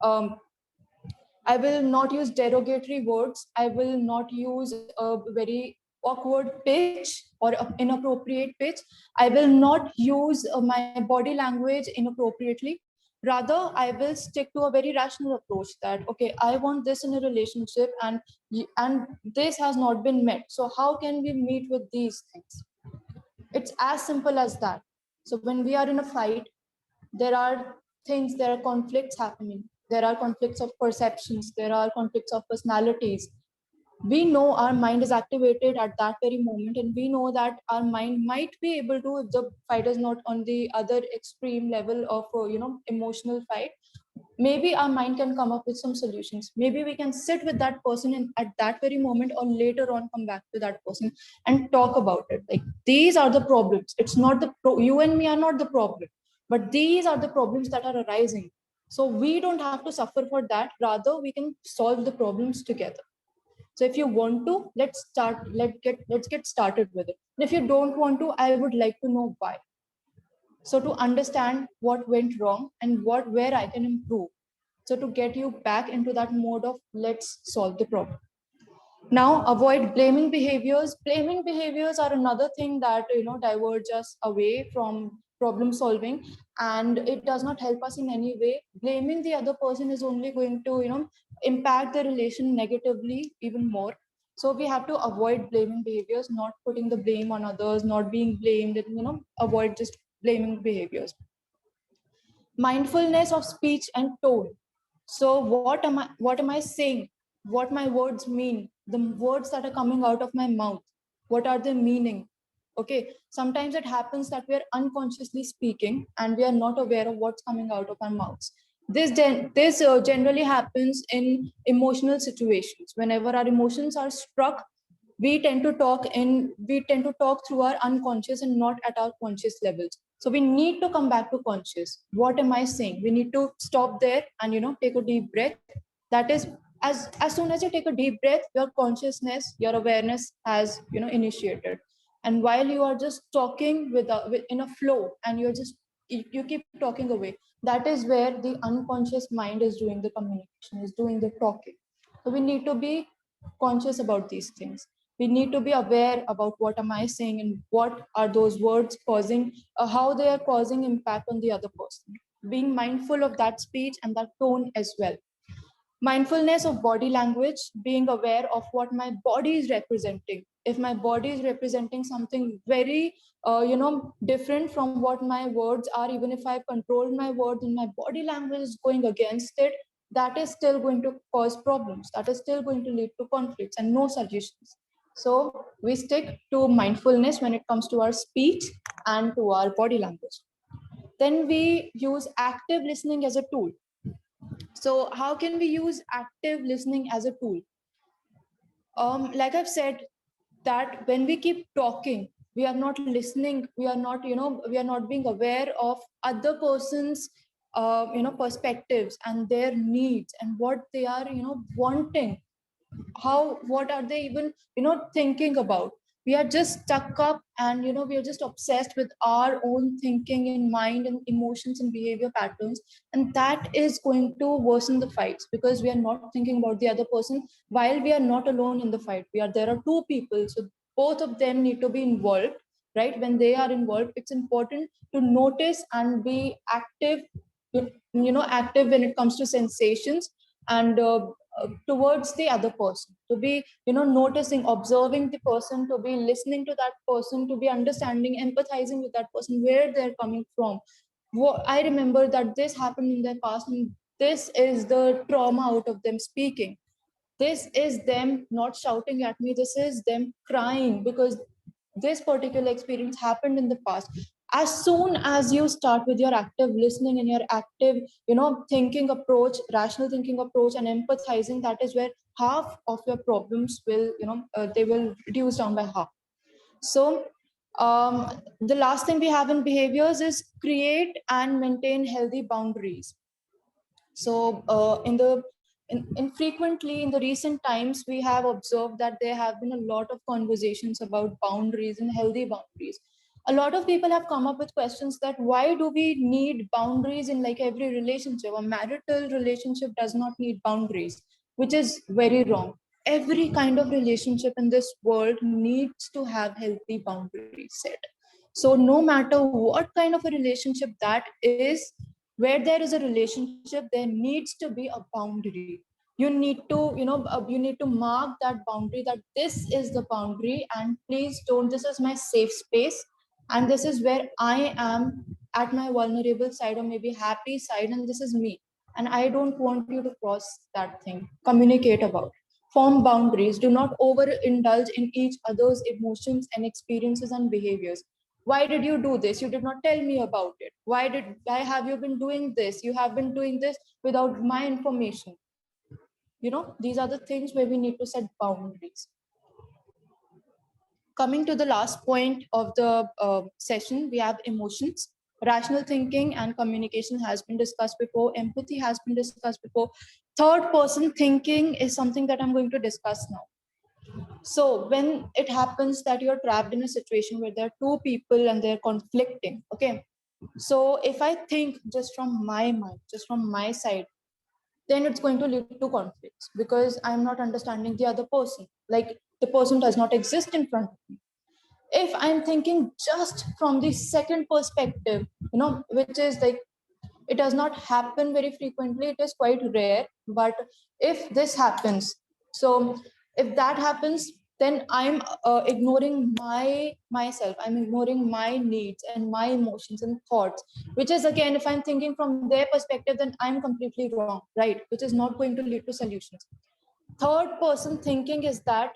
A: I will not use derogatory words. I will not use a very awkward pitch or inappropriate pitch. I will not use my body language inappropriately. Rather, I will stick to a very rational approach that, okay, I want this in a relationship, and this has not been met. So how can we meet with these things? It's as simple as that. So when we are in a fight, there are conflicts happening. There are conflicts of perceptions, there are conflicts of personalities. We know our mind is activated at that very moment, and we know that our mind might be able to, if the fight is not on the other extreme level of emotional fight, maybe our mind can come up with some solutions. Maybe we can sit with that person at that very moment, or later on come back to that person and talk about it. Like, these are the problems. It's not you and me are not the problem, but these are the problems that are arising. So we don't have to suffer for that. Rather, we can solve the problems together. So if you want to, let's get started with it. And if you don't want to, I would like to know why. So to understand what went wrong and where I can improve. So to get you back into that mode of let's solve the problem. Now, avoid blaming behaviors. Blaming behaviors are another thing that diverge us away from problem solving, and it does not help us in any way. Blaming the other person is only going to impact the relation negatively even more. So we have to avoid blaming behaviors, not putting the blame on others, not being blamed, and avoid just blaming behaviors. Mindfulness of speech and tone. So what am I saying, what my words mean, the words that are coming out of my mouth, what are their meaning? Okay, sometimes it happens that we are unconsciously speaking and we are not aware of what's coming out of our mouths. This generally happens in emotional situations. Whenever our emotions are struck, we tend to talk through our unconscious and not at our conscious levels. So we need to come back to conscious. What am I saying? We need to stop there and take a deep breath. That is, as soon as you take a deep breath, your consciousness, your awareness has initiated. And while you are just talking in a flow, and you keep talking away, that is where the unconscious mind is doing the communication, is doing the talking. So we need to be conscious about these things. We need to be aware about what am I saying, and what are those words causing, how they are causing impact on the other person. Being mindful of that speech and that tone as well. Mindfulness of body language, being aware of what my body is representing. If my body is representing something very different from what my words are, even if I've controlled my words and my body language is going against it, that is still going to cause problems, that is still going to lead to conflicts and no solutions. So we stick to mindfulness when it comes to our speech and to our body language. Then we use active listening as a tool. So how can we use active listening as a tool? Like I've said, that when we keep talking, we are not listening, we are not, we are not being aware of other person's perspectives and their needs and what they are wanting, how, what are they even thinking about. We are just stuck up, and we are just obsessed with our own thinking in mind and emotions and behavior patterns, and that is going to worsen the fights, because we are not thinking about the other person. While we are not alone in the fight, there are two people, so both of them need to be involved, right? When they are involved, it's important to notice and be active, active when it comes to sensations, and towards the other person, to be noticing, observing the person, to be listening to that person, to be understanding, empathizing with that person, where they're coming from. I remember that this happened in their past, and this is the trauma out of them speaking. This is them not shouting at me, this is them crying because this particular experience happened in the past. As soon as you start with your active listening and your active thinking approach, rational thinking approach, and empathizing, that is where half of your problems will they will reduce down by half. So the last thing we have in behaviors is create and maintain healthy boundaries. So infrequently in the recent times, we have observed that there have been a lot of conversations about boundaries and healthy boundaries. A lot of people have come up with questions that why do we need boundaries in like every relationship? A marital relationship does not need boundaries, which is very wrong. Every kind of relationship in this world needs to have healthy boundaries set. So no matter what kind of a relationship that is, where there is a relationship, there needs to be a boundary. You need to you need to mark that boundary, that this is the boundary, and please don't, this is my safe space, and this is where I am at my vulnerable side or maybe happy side, and this is me, and I don't want you to cross that thing. Communicate about, form boundaries, do not overindulge in each other's emotions and experiences and behaviors. Why did you do this? You did not tell me about it. Why have you been doing this? You have been doing this without my information. These are the things where we need to set boundaries. Coming to the last point of the session, we have emotions. Rational thinking and communication has been discussed before. Empathy has been discussed before. Third person thinking is something that I'm going to discuss now. So when it happens that you're trapped in a situation where there are two people and they're conflicting, okay, so if I think just from my mind, just from my side, then it's going to lead to conflicts because I'm not understanding the other person, like the person does not exist in front of me. If I'm thinking just from the second perspective, which is like, it does not happen very frequently, it is quite rare, but if this happens, so if that happens, then I'm ignoring myself, I'm ignoring my needs and my emotions and thoughts, which is again, if I'm thinking from their perspective, then I'm completely wrong, right? Which is not going to lead to solutions. Third person thinking is that,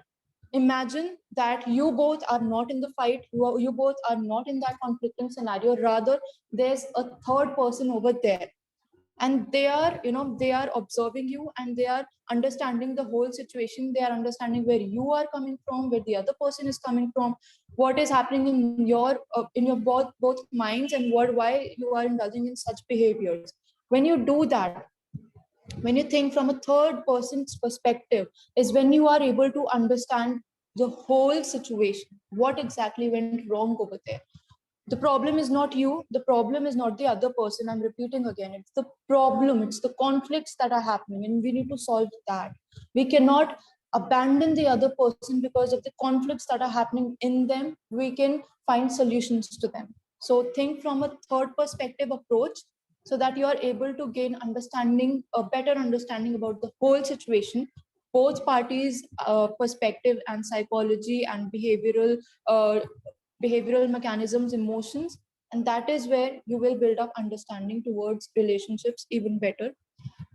A: imagine that you both are not in the fight, you both are not in that conflicting scenario, rather there's a third person over there, and they are observing you, and they are understanding the whole situation, they are understanding where you are coming from, where the other person is coming from, what is happening in your both minds, and why you are indulging in such behaviors. When you do that, when you think from a third person's perspective, is when you are able to understand the whole situation, what exactly went wrong over there. The problem is not you, the problem is not the other person, I'm repeating again, it's the problem, it's the conflicts that are happening, and we need to solve that. We cannot abandon the other person because of the conflicts that are happening in them. We can find solutions to them. So think from a third perspective approach, so that you are able to gain understanding, a better understanding about the whole situation, both parties perspective and psychology and uh, behavioral mechanisms, emotions, and that is where you will build up understanding towards relationships even better.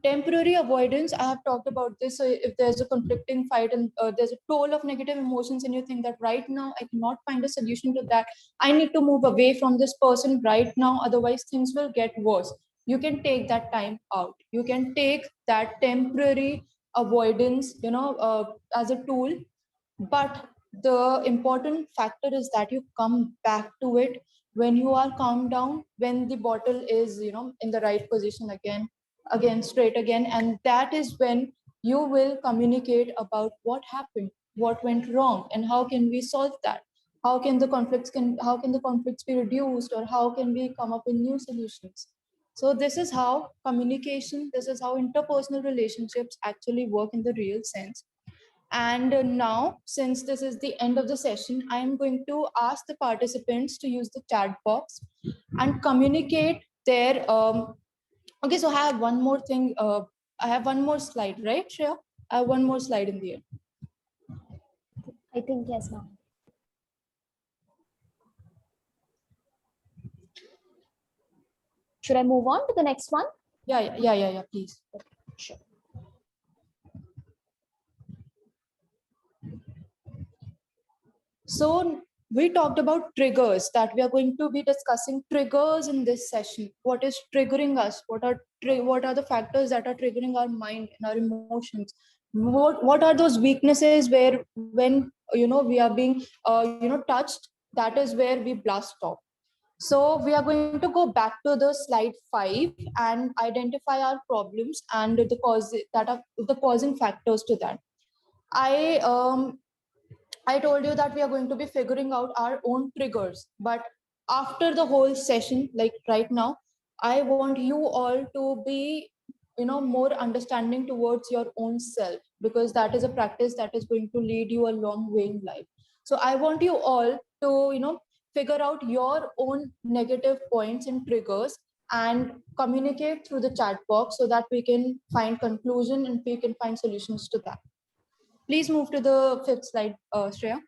A: Temporary avoidance, I have talked about this. So if there's a conflicting fight and there's a toll of negative emotions, and you think that right now I cannot find a solution to that, I need to move away from this person right now, otherwise things will get worse. you can take that time out. You can take that temporary avoidance, as a tool. But the important factor is that you come back to it when you are calmed down, when the bottle is, in the right position again straight again, and that is when you will communicate about what happened, what went wrong, and how can we solve that. How can the conflicts be reduced, or how can we come up with new solutions. So this is how communication, this is how interpersonal relationships actually work in the real sense. And now, since this is the end of the session, I am going to ask the participants to use the chat box and communicate their. Okay, so I have one more thing. I have one more slide, right, Shreya? I have one more slide in the end.
B: I think yes, ma'am. Should I move on to the next one?
A: Yeah, please.
B: Sure.
A: So we talked about triggers, that we are going to be discussing triggers in this session. What is triggering us? What are the factors that are triggering our mind and our emotions? What are those weaknesses where when we are being touched, that is where we blast off. So we are going to go back to the slide 5 and identify our problems and the cause that are the causing factors to that. I told you that we are going to be figuring out our own triggers. But after the whole session, like right now, I want you all to be, more understanding towards your own self, because that is a practice that is going to lead you a long way in life. So I want you all to, figure out your own negative points and triggers and communicate through the chat box so that we can find conclusion and we can find solutions to that. Please move to the 5th slide, Shreya.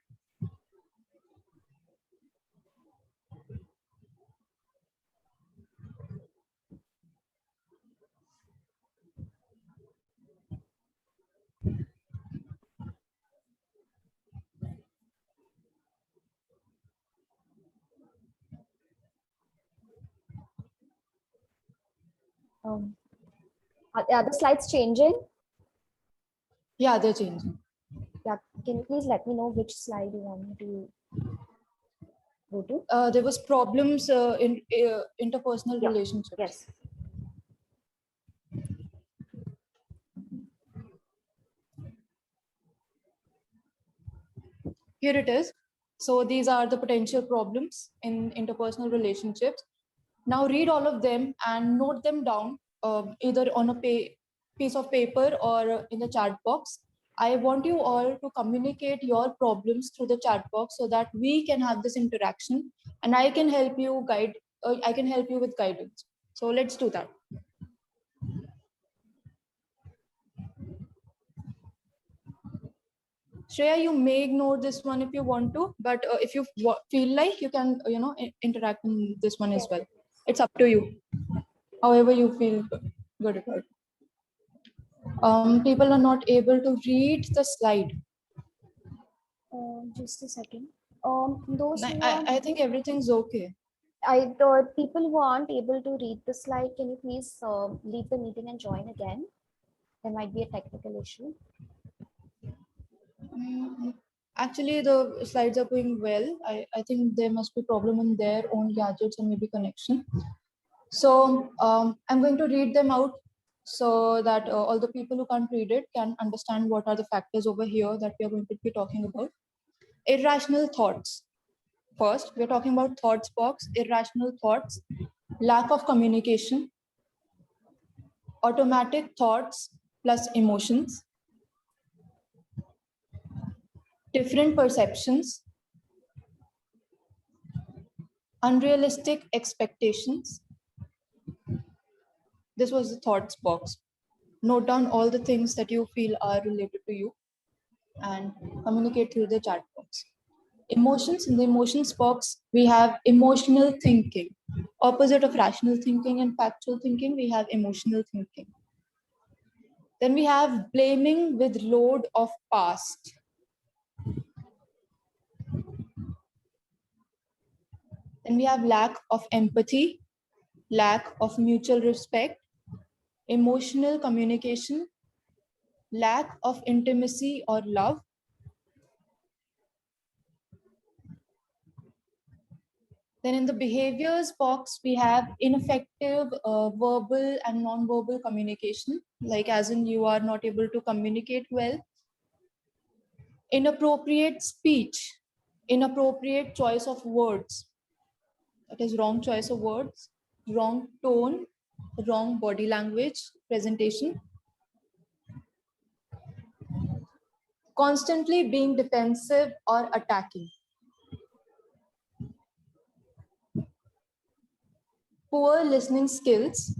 B: Are the slides changing?
A: Yeah, they're changing.
B: Yeah, can you please let me know which slide you want me to go to?
A: There was problems in interpersonal
B: Yeah.
A: relationships.
B: Yes.
A: Here it is. So these are the potential problems in interpersonal relationships. Now read all of them and note them down, either on a piece of paper or in the chat box. I want you all to communicate your problems through the chat box so that we can have this interaction, and I can help you guide. I can help you with guidance. So let's do that. Shreya, you may ignore this one if you want to, but if you feel like, you can, interact in this one as well. It's up to you. However you feel good about it. People are not able to read the slide.
B: Just a second. Those who
A: I think everything's okay.
B: people who aren't able to read the slide, can you please leave the meeting and join again? There might be a technical issue.
A: Actually, the slides are going well. I think there must be problem in their own gadgets and maybe connection. So I'm going to read them out so that all the people who can't read it can understand what are the factors over here that we are going to be talking about. Irrational thoughts. First, we're talking about thoughts box, irrational thoughts, lack of communication, automatic thoughts plus emotions, different perceptions, unrealistic expectations. This was the thoughts box. Note down all the things that you feel are related to you and communicate through the chat box. Emotions, in the emotions box, we have emotional thinking. Opposite of rational thinking and factual thinking, we have emotional thinking. Then we have blaming with load of past. Then we have lack of empathy, lack of mutual respect, emotional communication, lack of intimacy or love. Then in the behaviors box, we have ineffective verbal and non-verbal communication, like as in you are not able to communicate well. Inappropriate speech, inappropriate choice of words, that is wrong choice of words, wrong tone, wrong body language, presentation. Constantly being defensive or attacking. Poor listening skills.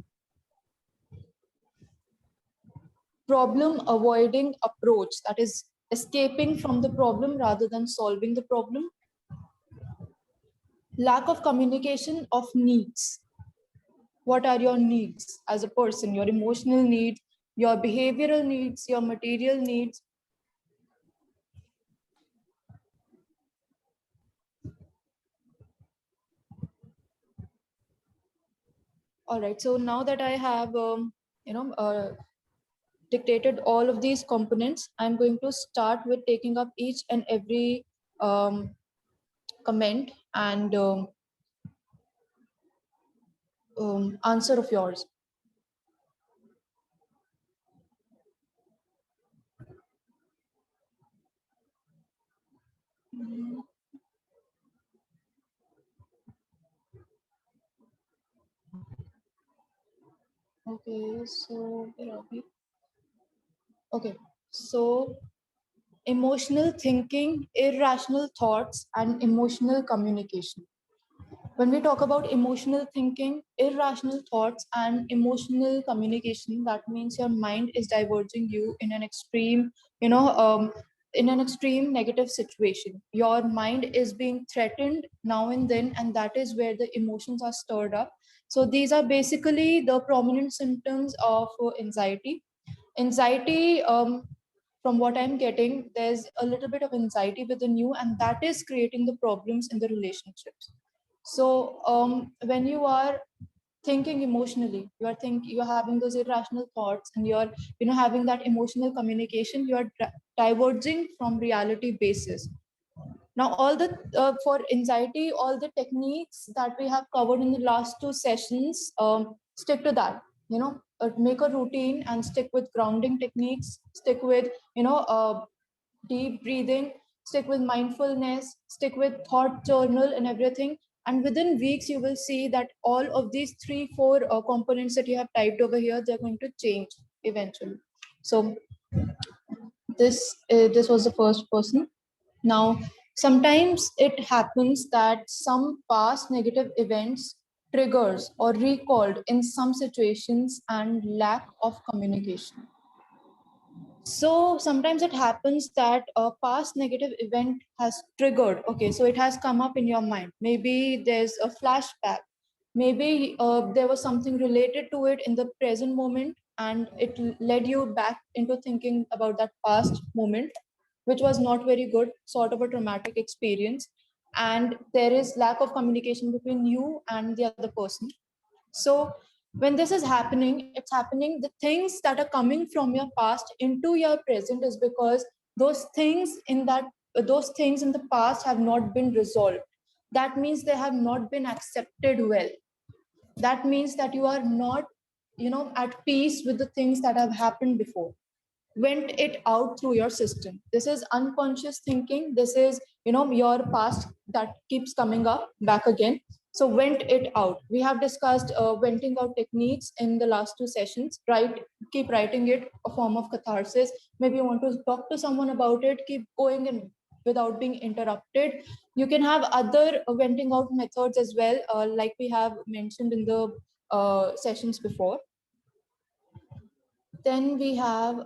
A: Problem avoiding approach, that is escaping from the problem rather than solving the problem. Lack of communication of needs. What are your needs as a person? Your emotional needs, your behavioral needs, your material needs. All right, so now that I have dictated all of these components, I'm going to start with taking up each and every comment and answer of yours. Okay, so where are we? Okay, so emotional thinking, irrational thoughts, and emotional communication. When we talk about emotional thinking, irrational thoughts, and emotional communication, that means your mind is diverging you in an extreme, in an extreme negative situation. Your mind is being threatened now and then, and that is where the emotions are stirred up. So these are basically the prominent symptoms of anxiety. Anxiety, from what I'm getting, there's a little bit of anxiety within you, and that is creating the problems in the relationships. So when you are thinking emotionally, you're having those irrational thoughts, and you're having that emotional communication, you're diverging from reality basis. Now, all the for anxiety, all the techniques that we have covered in the last two sessions, stick to that. Make a routine and stick with grounding techniques. Stick with deep breathing. Stick with mindfulness. Stick with thought journal and everything. And within weeks, you will see that all of these three, four components that you have typed over here, they're going to change eventually. So this was the first person. Now, sometimes it happens that some past negative events triggers or recalled in some situations and lack of communication. So sometimes it happens that a past negative event has triggered. Okay, so it has come up in your mind. Maybe there's a flashback. Maybe there was something related to it in the present moment, and it led you back into thinking about that past moment, which was not very good, sort of a traumatic experience. And there is lack of communication between you and the other person. So when this is happening, it's happening, the things that are coming from your past into your present is because those things in the past have not been resolved. That means they have not been accepted well. That means that you are not at peace with the things that have happened before. Vent it out through your system. This is unconscious thinking. This is your past that keeps coming up back again. So vent it out. We have discussed venting out techniques in the last two sessions. Keep writing it, a form of catharsis. Maybe you want to talk to someone about it, keep going and without being interrupted. You can have other venting out methods as well, like we have mentioned in the sessions before. Then we have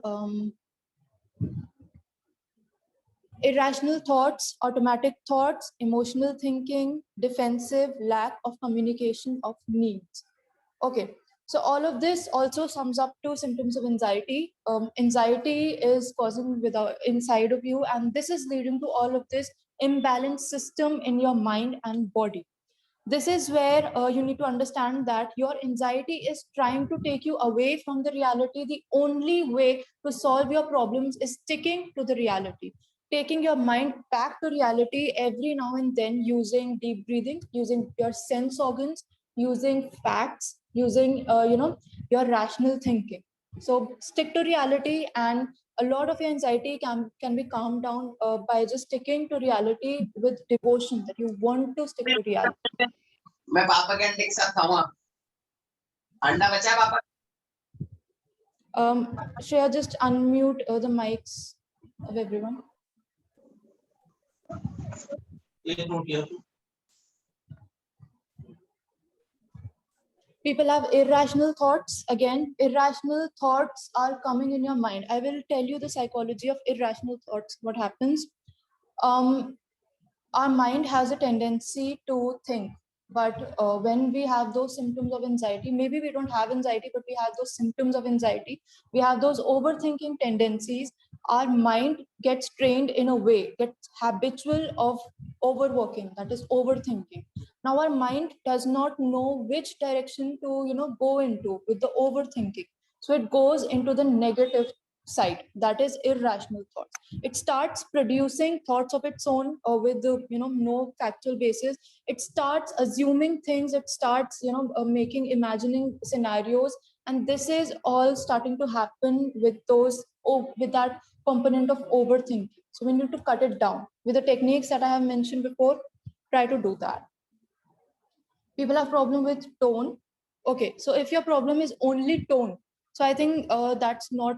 A: irrational thoughts, automatic thoughts, emotional thinking, defensive, lack of communication of needs. Okay, so all of this also sums up to symptoms of anxiety. Anxiety is causing without inside of you, and this is leading to all of this imbalanced system in your mind and body. This is where you need to understand that your anxiety is trying to take you away from the reality. The only way to solve your problems is sticking to the reality, taking your mind back to reality every now and then, using deep breathing, using your sense organs, using facts, using your rational thinking. So stick to reality, and a lot of your anxiety can be calmed down by just sticking to reality with devotion, that you want to stick to reality.
D: मैं पापा के अंडे के साथ खाऊंगा अंडा बचा पापा
A: Shreya, just unmute the mics of everyone.
D: एक रोटी
A: People have irrational thoughts. Again, irrational thoughts are coming in your mind. I will tell you the psychology of irrational thoughts. What happens? Our mind has a tendency to think, but when we have those symptoms of anxiety, maybe we don't have anxiety, but we have those symptoms of anxiety, we have those overthinking tendencies. Our mind gets trained in a way, gets habitual of overworking, that is overthinking. Now our mind does not know which direction to go into with the overthinking, so it goes into the negative side, that is irrational thoughts. It starts producing thoughts of its own with the no factual basis. It starts assuming things, it starts making imagining scenarios, and this is all starting to happen with with that component of overthinking. So we need to cut it down with the techniques that I have mentioned before. Try to do that. People have problem with tone. Okay, so if your problem is only tone, so I think that's not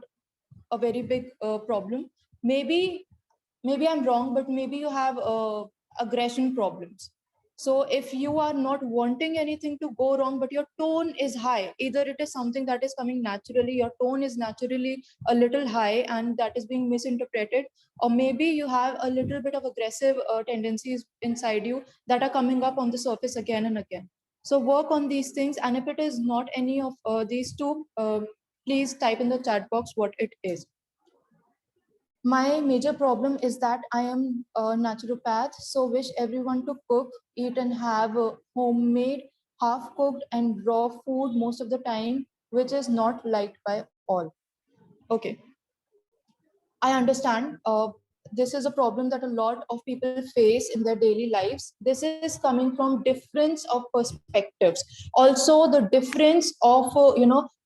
A: a very big problem. Maybe I'm wrong, but maybe you have aggression problems. So if you are not wanting anything to go wrong, but your tone is high, either it is something that is coming naturally, your tone is naturally a little high and that is being misinterpreted, or maybe you have a little bit of aggressive tendencies inside you that are coming up on the surface again and again. So work on these things, and if it is not any of these two, please type in the chat box what it is. My major problem is that I am a naturopath, so wish everyone to cook, eat and have homemade, half-cooked and raw food most of the time, which is not liked by all. Okay, I understand. This is a problem that a lot of people face in their daily lives. This is coming from difference of perspectives. Also, the difference of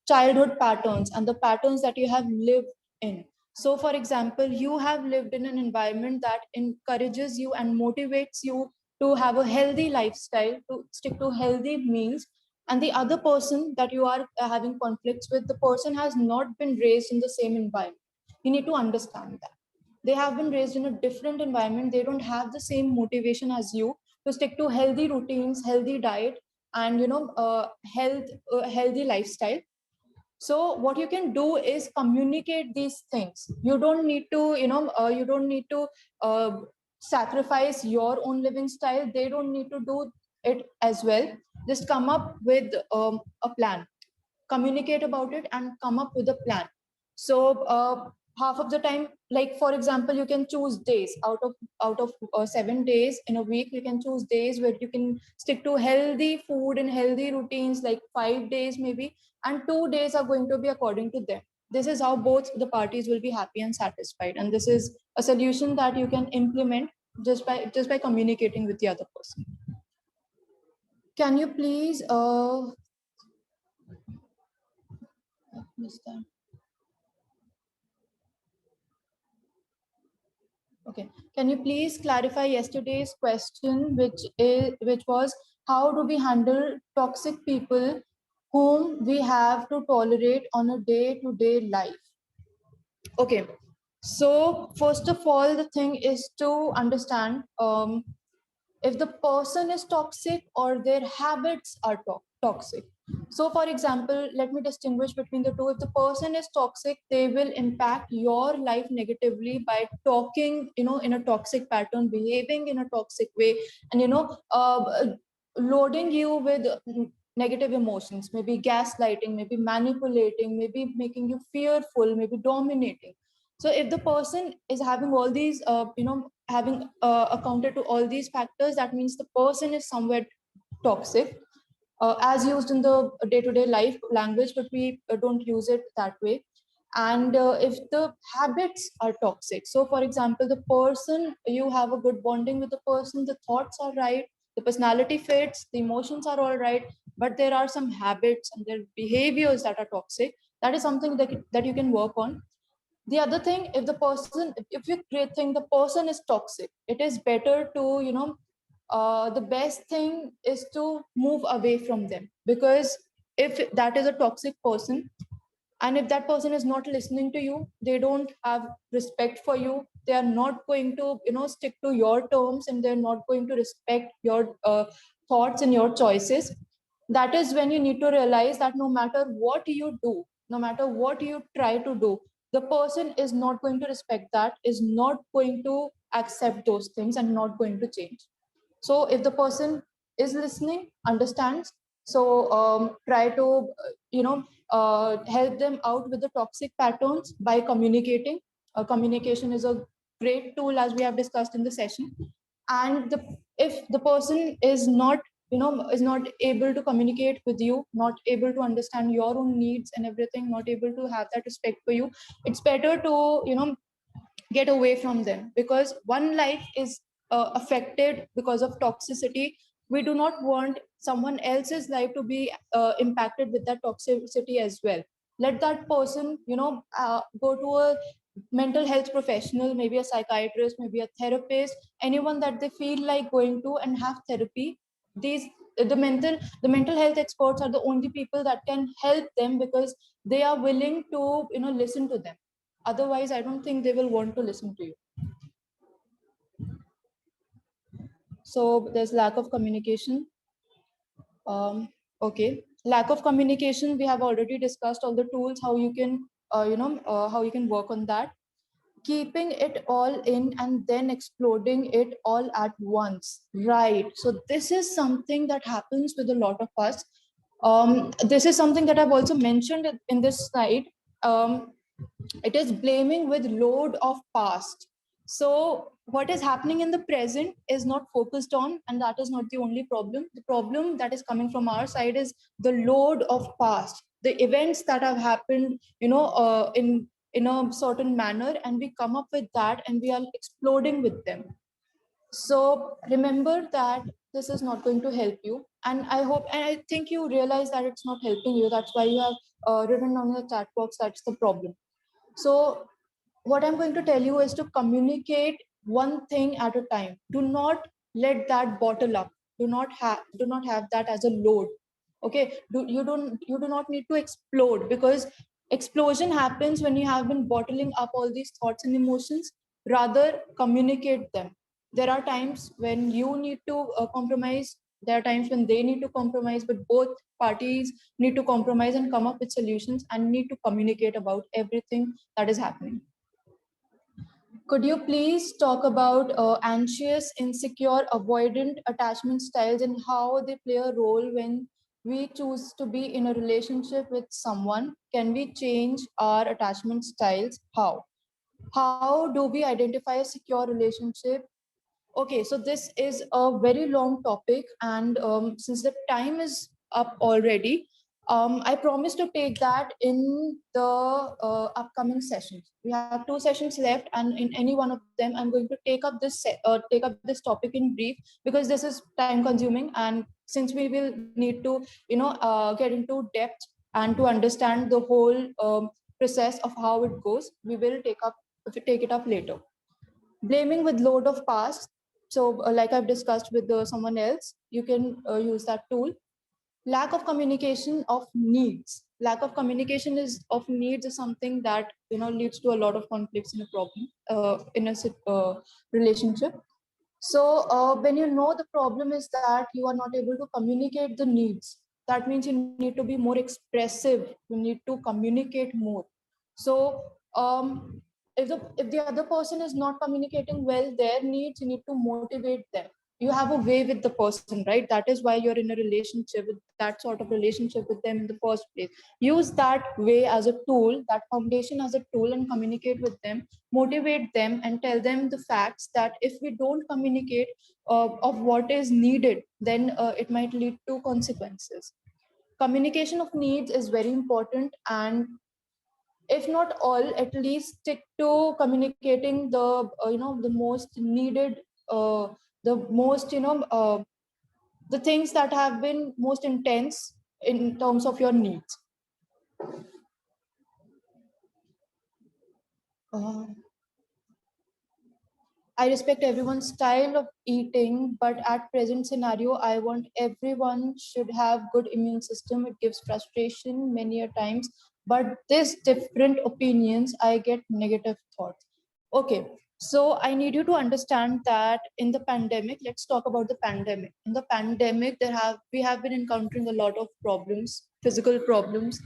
A: childhood patterns and the patterns that you have lived in. So, for example, you have lived in an environment that encourages you and motivates you to have a healthy lifestyle, to stick to healthy meals. And the other person that you are having conflicts with, the person has not been raised in the same environment. You need to understand that they have been raised in a different environment. They don't have the same motivation as you to stick to healthy routines, healthy diet, and healthy lifestyle. So what you can do is communicate these things. You don't need to sacrifice your own living style. They don't need to do it as well. Just come up with a plan, communicate about it and come up with a plan. So half of the time, like for example, you can choose days out of 7 days in a week. You can choose days where you can stick to healthy food and healthy routines, like 5 days maybe, and 2 days are going to be according to them. This is how both the parties will be happy and satisfied, and this is a solution that you can implement just by communicating with the other person. Can you please Okay, can you please clarify yesterday's question, which was how do we handle toxic people whom we have to tolerate on a day-to-day life? Okay, so first of all, the thing is to understand if the person is toxic or their habits are toxic. So for example, let me distinguish between the two. If the person is toxic, they will impact your life negatively by talking in a toxic pattern, behaving in a toxic way, and loading you with negative emotions, maybe gaslighting, maybe manipulating, maybe making you fearful, maybe dominating. So if the person is having all these having accounted to all these factors, that means the person is somewhere toxic as used in the day-to-day life language, but we don't use it that way. And if the habits are toxic, so for example, the person, you have a good bonding with the person, the thoughts are right, the personality fits, the emotions are all right, but there are some habits and their behaviors that are toxic, that is something that you can work on. The other thing, if the person, if you think the person is toxic, it is better to, the best thing is to move away from them, because if that is a toxic person, and if that person is not listening to you, they don't have respect for you, they are not going to, stick to your terms, and they're not going to respect your thoughts and your choices, that is when you need to realize that no matter what you do, no matter what you try to do, the person is not going to respect that, is not going to accept those things, and not going to change. So if the person is listening, understands, so try to help them out with the toxic patterns by communicating. Communication is a great tool, as we have discussed in the session. And if the person is not, is not able to communicate with you, not able to understand your own needs and everything, not able to have that respect for you, it's better to get away from them, because one life is affected because of toxicity. We do not want someone else's life to be impacted with that toxicity as well. Let that person go to a mental health professional, maybe a psychiatrist, maybe a therapist, anyone that they feel like going to and have therapy. These the mental health experts are the only people that can help them, because they are willing to listen to them. Otherwise, I don't think they will want to listen to you. So there's lack of communication. Okay, lack of communication, we have already discussed all the tools, how you can how you can work on that. Keeping it all in and then exploding it all at once, right? So this is something that happens with a lot of us. This is something that I've also mentioned in this slide. It is blaming with load of past. So what is happening in the present is not focused on, and that is not the only problem. The problem that is coming from our side is the load of past, the events that have happened in a certain manner, and we come up with that and we are exploding with them. So remember that this is not going to help you, and I hope and I think you realize that it's not helping you. That's why you have written on the chat box that's the problem. So what I'm going to tell you is to communicate one thing at a time. Do not let that bottle up. Do not have that as a load. Okay. You do not need to explode, because explosion happens when you have been bottling up all these thoughts and emotions. Rather, communicate them. There are times when you need to compromise. There are times when they need to compromise, but both parties need to compromise and come up with solutions, and need to communicate about everything that is happening. Could you please talk about anxious, insecure, avoidant attachment styles, and how they play a role when we choose to be in a relationship with someone? Can we change our attachment styles? How? How do we identify a secure relationship? Okay, so this is a very long topic, and since the time is up already, I promise to take that in the upcoming sessions. We have 2 sessions left, and in any one of them, I'm going to take up this topic in brief, because this is time consuming, and since we will need to get into depth and to understand the whole process of how it goes, we will take it up later. Blaming with load of past. So like I've discussed with someone else, you can use that tool. Lack of communication of needs. Lack of communication of needs is something that leads to a lot of conflicts in a problem in a relationship. So when you know the problem is that you are not able to communicate the needs, that means you need to be more expressive. You need to communicate more. So if the other person is not communicating well their needs, you need to motivate them. you have a way with the person, right? That is why you're in a relationship, with that sort of relationship with them in the first place. Use that way as a tool, that foundation as a tool, and communicate with them, motivate them, and tell them the facts that if we don't communicate of what is needed, then it might lead to consequences. Communication of needs is very important, and if not all, at least stick to communicating the the most needed, the most the things that have been most intense in terms of your needs. uh, I respect everyone's style of eating, but at present scenario, I want everyone should have good immune system. It gives frustration many a times, but this different opinions, I get negative thoughts. Okay, so I need you to understand that in the pandemic, let's talk about the pandemic. In the pandemic, we have been encountering a lot of problems, physical problems,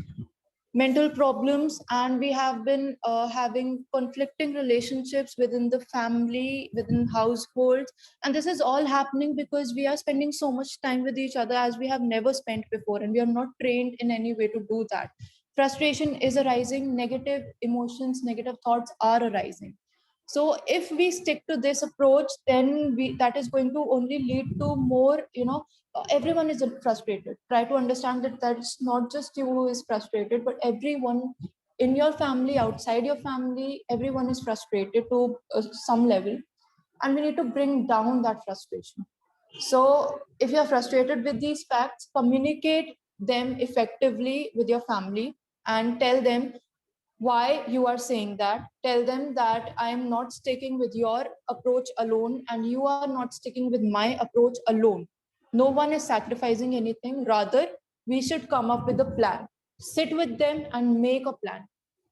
A: mental problems, and we have been having conflicting relationships within the family, within households, and this is all happening because we are spending so much time with each other as we have never spent before, and we are not trained in any way to do that. Frustration is arising, negative emotions, negative thoughts are arising. So if we stick to this approach, then that is going to only lead to more, everyone is frustrated. Try to understand that it's not just you who is frustrated, but everyone in your family, outside your family, everyone is frustrated to some level, and we need to bring down that frustration. So if you're frustrated with these facts, communicate them effectively with your family and tell them why you are saying that. Tell them that I am not sticking with your approach alone, and you are not sticking with my approach alone. No one is sacrificing anything. Rather, we should come up with a plan. Sit with them and make a plan.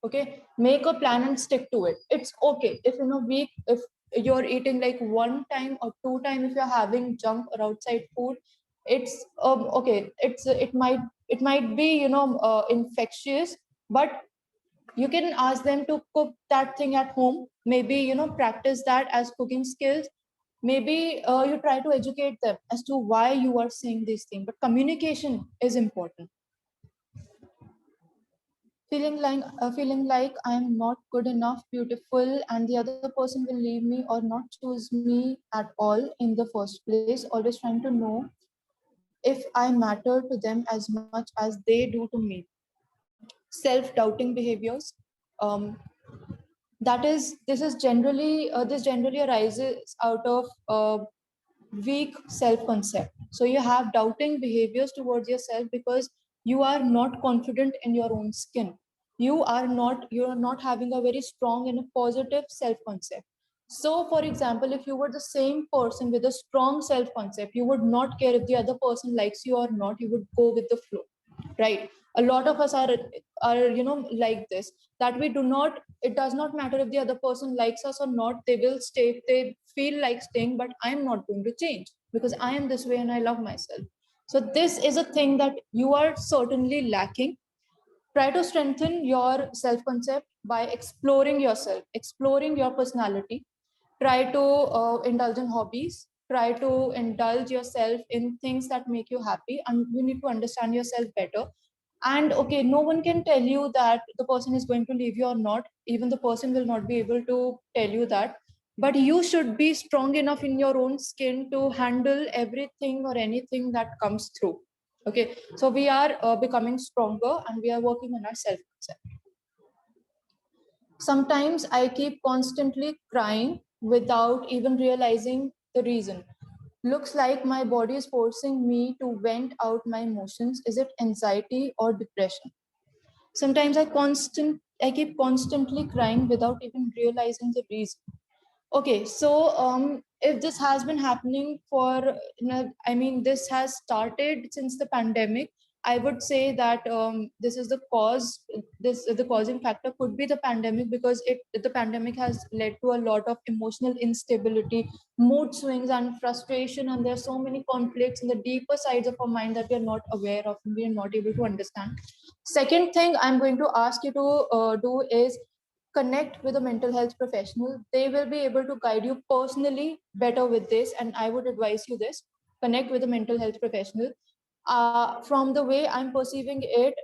A: Okay, make a plan and stick to it. It's okay if in a week, if you're eating like one time or two time, if you're having junk or outside food, it's okay. It might be infectious, but you can ask them to cook that thing at home. Maybe practice that as cooking skills. Maybe you try to educate them as to why you are saying this thing, but communication is important. Feeling like I'm not good enough, beautiful, and the other person will leave me or not choose me at all in the first place. Always trying to know if I matter to them as much as they do to me. Self-doubting behaviors. Um, that is this generally arises out of weak self-concept. So you have doubting behaviors towards yourself because you are not confident in your own skin. You are not having a very strong and a positive self-concept. So for example, if you were the same person with a strong self-concept, you would not care if the other person likes you or not. You would go with the flow, right? A lot of us are like this, that we do not, it does not matter if the other person likes us or not. They will stay if they feel like staying, but I am not going to change because I am this way and I love myself. So this is a thing that you are certainly lacking. Try to strengthen your self concept by exploring yourself, exploring your personality. Try to indulge in hobbies. Try to indulge yourself in things that make you happy, and you need to understand yourself better. And okay, no one can tell you that the person is going to leave you or not. Even the person will not be able to tell you that, but you should be strong enough in your own skin to handle everything or anything that comes through. Okay, so we are becoming stronger and we are working on our self concept. Sometimes I keep constantly crying without even realizing the reason. Looks like my body is forcing me to vent out my emotions. Is it anxiety or depression? Sometimes I keep constantly crying without even realizing the reason. Okay, so if this has been happening for, I mean, this has started since the pandemic. I would say that this is the cause. The causing factor could be the pandemic, because the pandemic has led to a lot of emotional instability, mood swings, and frustration. And there are so many conflicts in the deeper sides of our mind that we are not aware of and we are not able to understand. Second thing I'm going to ask you to do is connect with a mental health professional. They will be able to guide you personally better with this. And I would advise you this: connect with a mental health professional. From the way I'm perceiving it,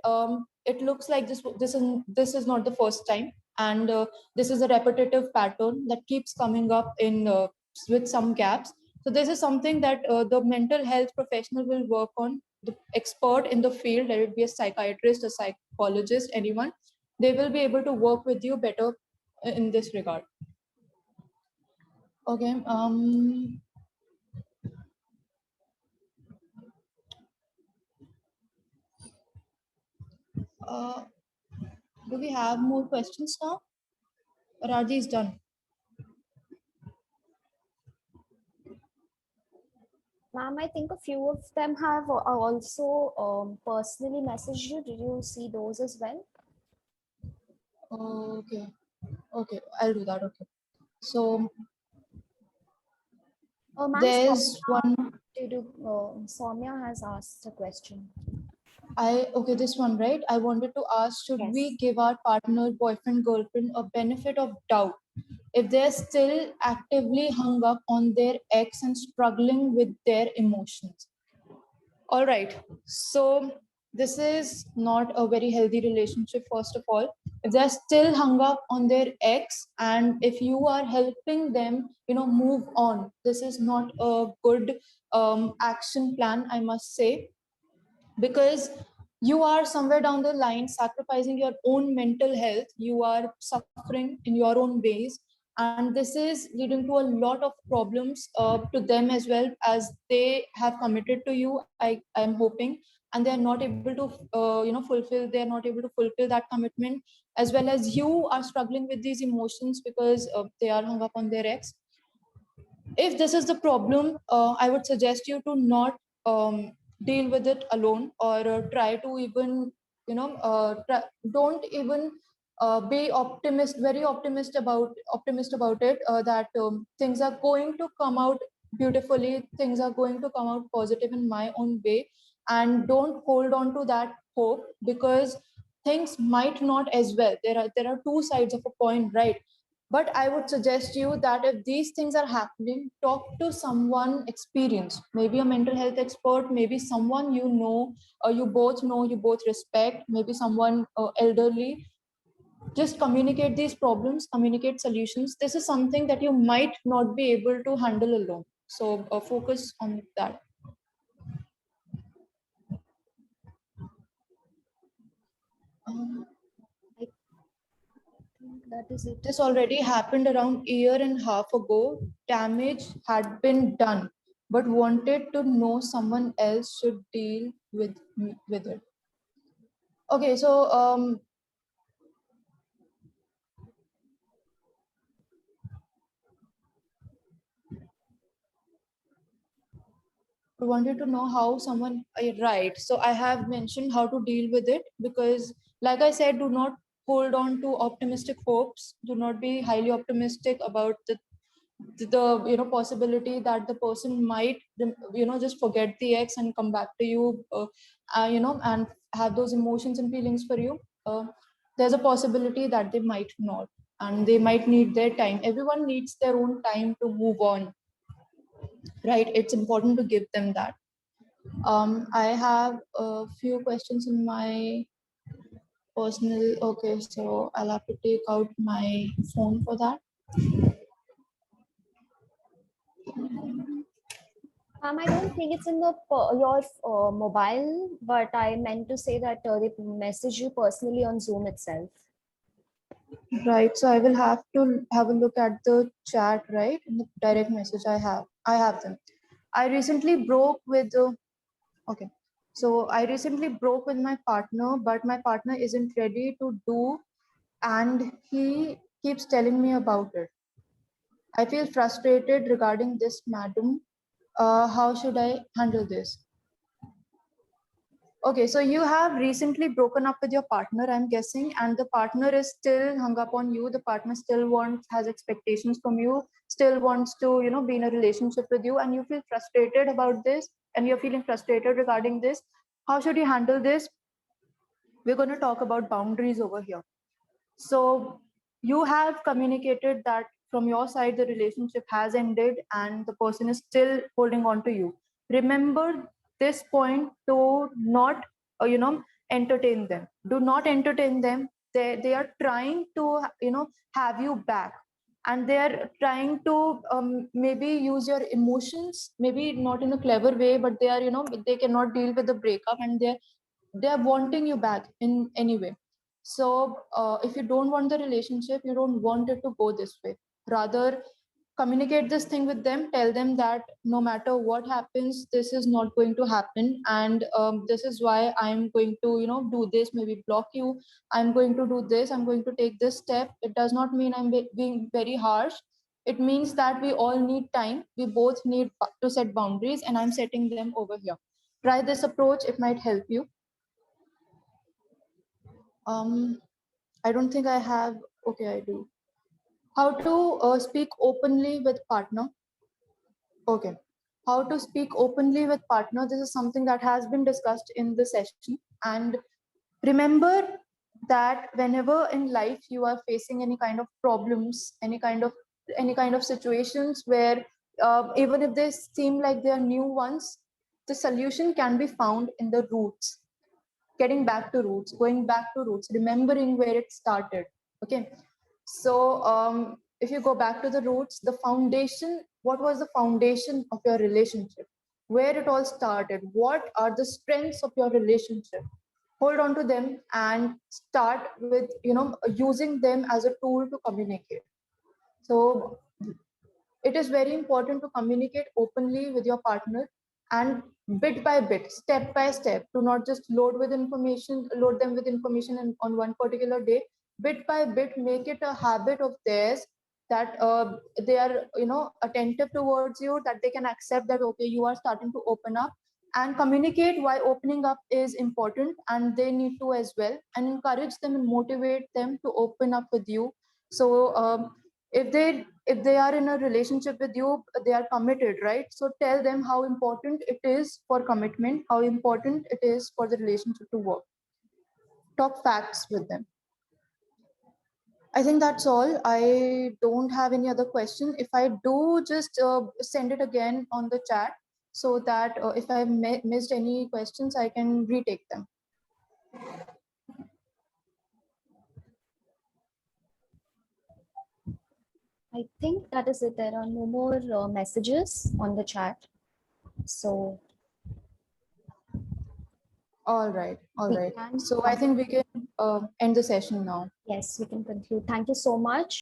A: it looks like this is not the first time, and this is a repetitive pattern that keeps coming up in with some gaps. So this is something that the mental health professional will work on. The expert in the field, let it be a psychiatrist, a psychologist, anyone, they will be able to work with you better in this regard. Okay. Do we have more questions now, or are these done?
B: Ma'am, I think a few of them have also personally messaged you. Did you see those as well?
A: Okay. Okay, I'll do that. Okay. So
B: Ma'am,
A: there's one.
B: Soumya has asked a question.
A: Okay, this one, right? I wanted to ask, should we
B: Yes.
A: give our partner, boyfriend, girlfriend a benefit of doubt if they're still actively hung up on their ex and struggling with their emotions? All right. So this is not a very healthy relationship, first of all. If they're still hung up on their ex, and if you are helping them, move on, this is not a good action plan, I must say, because you are somewhere down the line sacrificing your own mental health. You are suffering in your own ways, and this is leading to a lot of problems to them as well, as they have committed to you, I'm hoping, and they are not able to fulfill, they are not able to fulfill that commitment, as well as you are struggling with these emotions because they are hung up on their ex. If this is the problem, I would suggest you to not deal with it alone, or try to even, don't even be optimist about it, that things are going to come out beautifully, things are going to come out positive in my own way, and don't hold on to that hope, because things might not as well. There are two sides of a coin, right? But I would suggest you that if these things are happening, talk to someone experienced, maybe a mental health expert, maybe someone you both respect, maybe someone elderly. Just communicate these problems, communicate solutions. This is something that you might not be able to handle alone. So focus on that.
B: I think that is it.
A: This already happened around a year and a half ago. Damage had been done, but wanted to know someone else should deal with it. Okay, so I wanted to know how someone, right. So I have mentioned how to deal with it, because, like I said, do not hold on to optimistic hopes. Do not be highly optimistic about the possibility that the person might just forget the ex and come back to you, and have those emotions and feelings for you. There's a possibility that they might not, and they might need their time. Everyone needs their own time to move on, right? It's important to give them that. I have a few questions in my personal. Okay, so I'll have to take out my phone for that.
B: I don't think it's in your mobile, but I meant to say that they message you personally on Zoom itself.
A: Right, so I will have to have a look at the chat, right? In the direct message I have them. I recently broke with, okay. So I recently broke with my partner, but my partner isn't ready to do, and he keeps telling me about it. I feel frustrated regarding this, madam. How should I handle this? Okay, so you have recently broken up with your partner, I'm guessing, and the partner is still hung up on you. The partner still has expectations from you, still wants to, be in a relationship with you, and you feel frustrated about this, and you're feeling frustrated regarding this. How should you handle this? We're going to talk about boundaries over here. So you have communicated that from your side the relationship has ended and the person is still holding on to you. Remember this point to not entertain them. Do not entertain them. They are trying to have you back, and they are trying to maybe use your emotions, maybe not in a clever way, but they are they cannot deal with the breakup, and they're wanting you back in any way. So if you don't want the relationship, you don't want it to go this way. Rather, communicate this thing with them. Tell them that no matter what happens, this is not going to happen, and this is why I'm going to do this. Maybe block you. I'm going to do this. I'm going to take this step. It does not mean I'm being very harsh. It means that we all need time. We both need to set boundaries, and I'm setting them over here. Try this approach. It might help you. I don't think I have. Okay, I do. How to speak openly with partner. Okay. How to speak openly with partner. This is something that has been discussed in the session. And remember that whenever in life you are facing any kind of problems, any kind of situations where even if they seem like they are new ones, the solution can be found in the roots. Getting back to roots, going back to roots, remembering where it started. Okay. So if you go back to the roots, the foundation, what was the foundation of your relationship? Where it all started? What are the strengths of your relationship? Hold on to them and start with, using them as a tool to communicate. So it is very important to communicate openly with your partner, and bit by bit, step by step, to not just load them with information on one particular day. Bit by bit, make it a habit of theirs that they are attentive towards you, that they can accept that okay, you are starting to open up, and communicate why opening up is important, and they need to as well, and encourage them and motivate them to open up with you. So if they are in a relationship with you, they are committed, right? So tell them how important it is for commitment, how important it is for the relationship to work. Talk facts with them. I think that's all. I don't have any other question. If I do, just send it again on the chat, so that if I missed any questions, I can retake them.
B: I think that is it. There are no more messages on the chat. So
A: All right. All
B: we
A: right.
B: can
A: So I think we can end the session now.
B: yes, we can conclude. Thank you so much.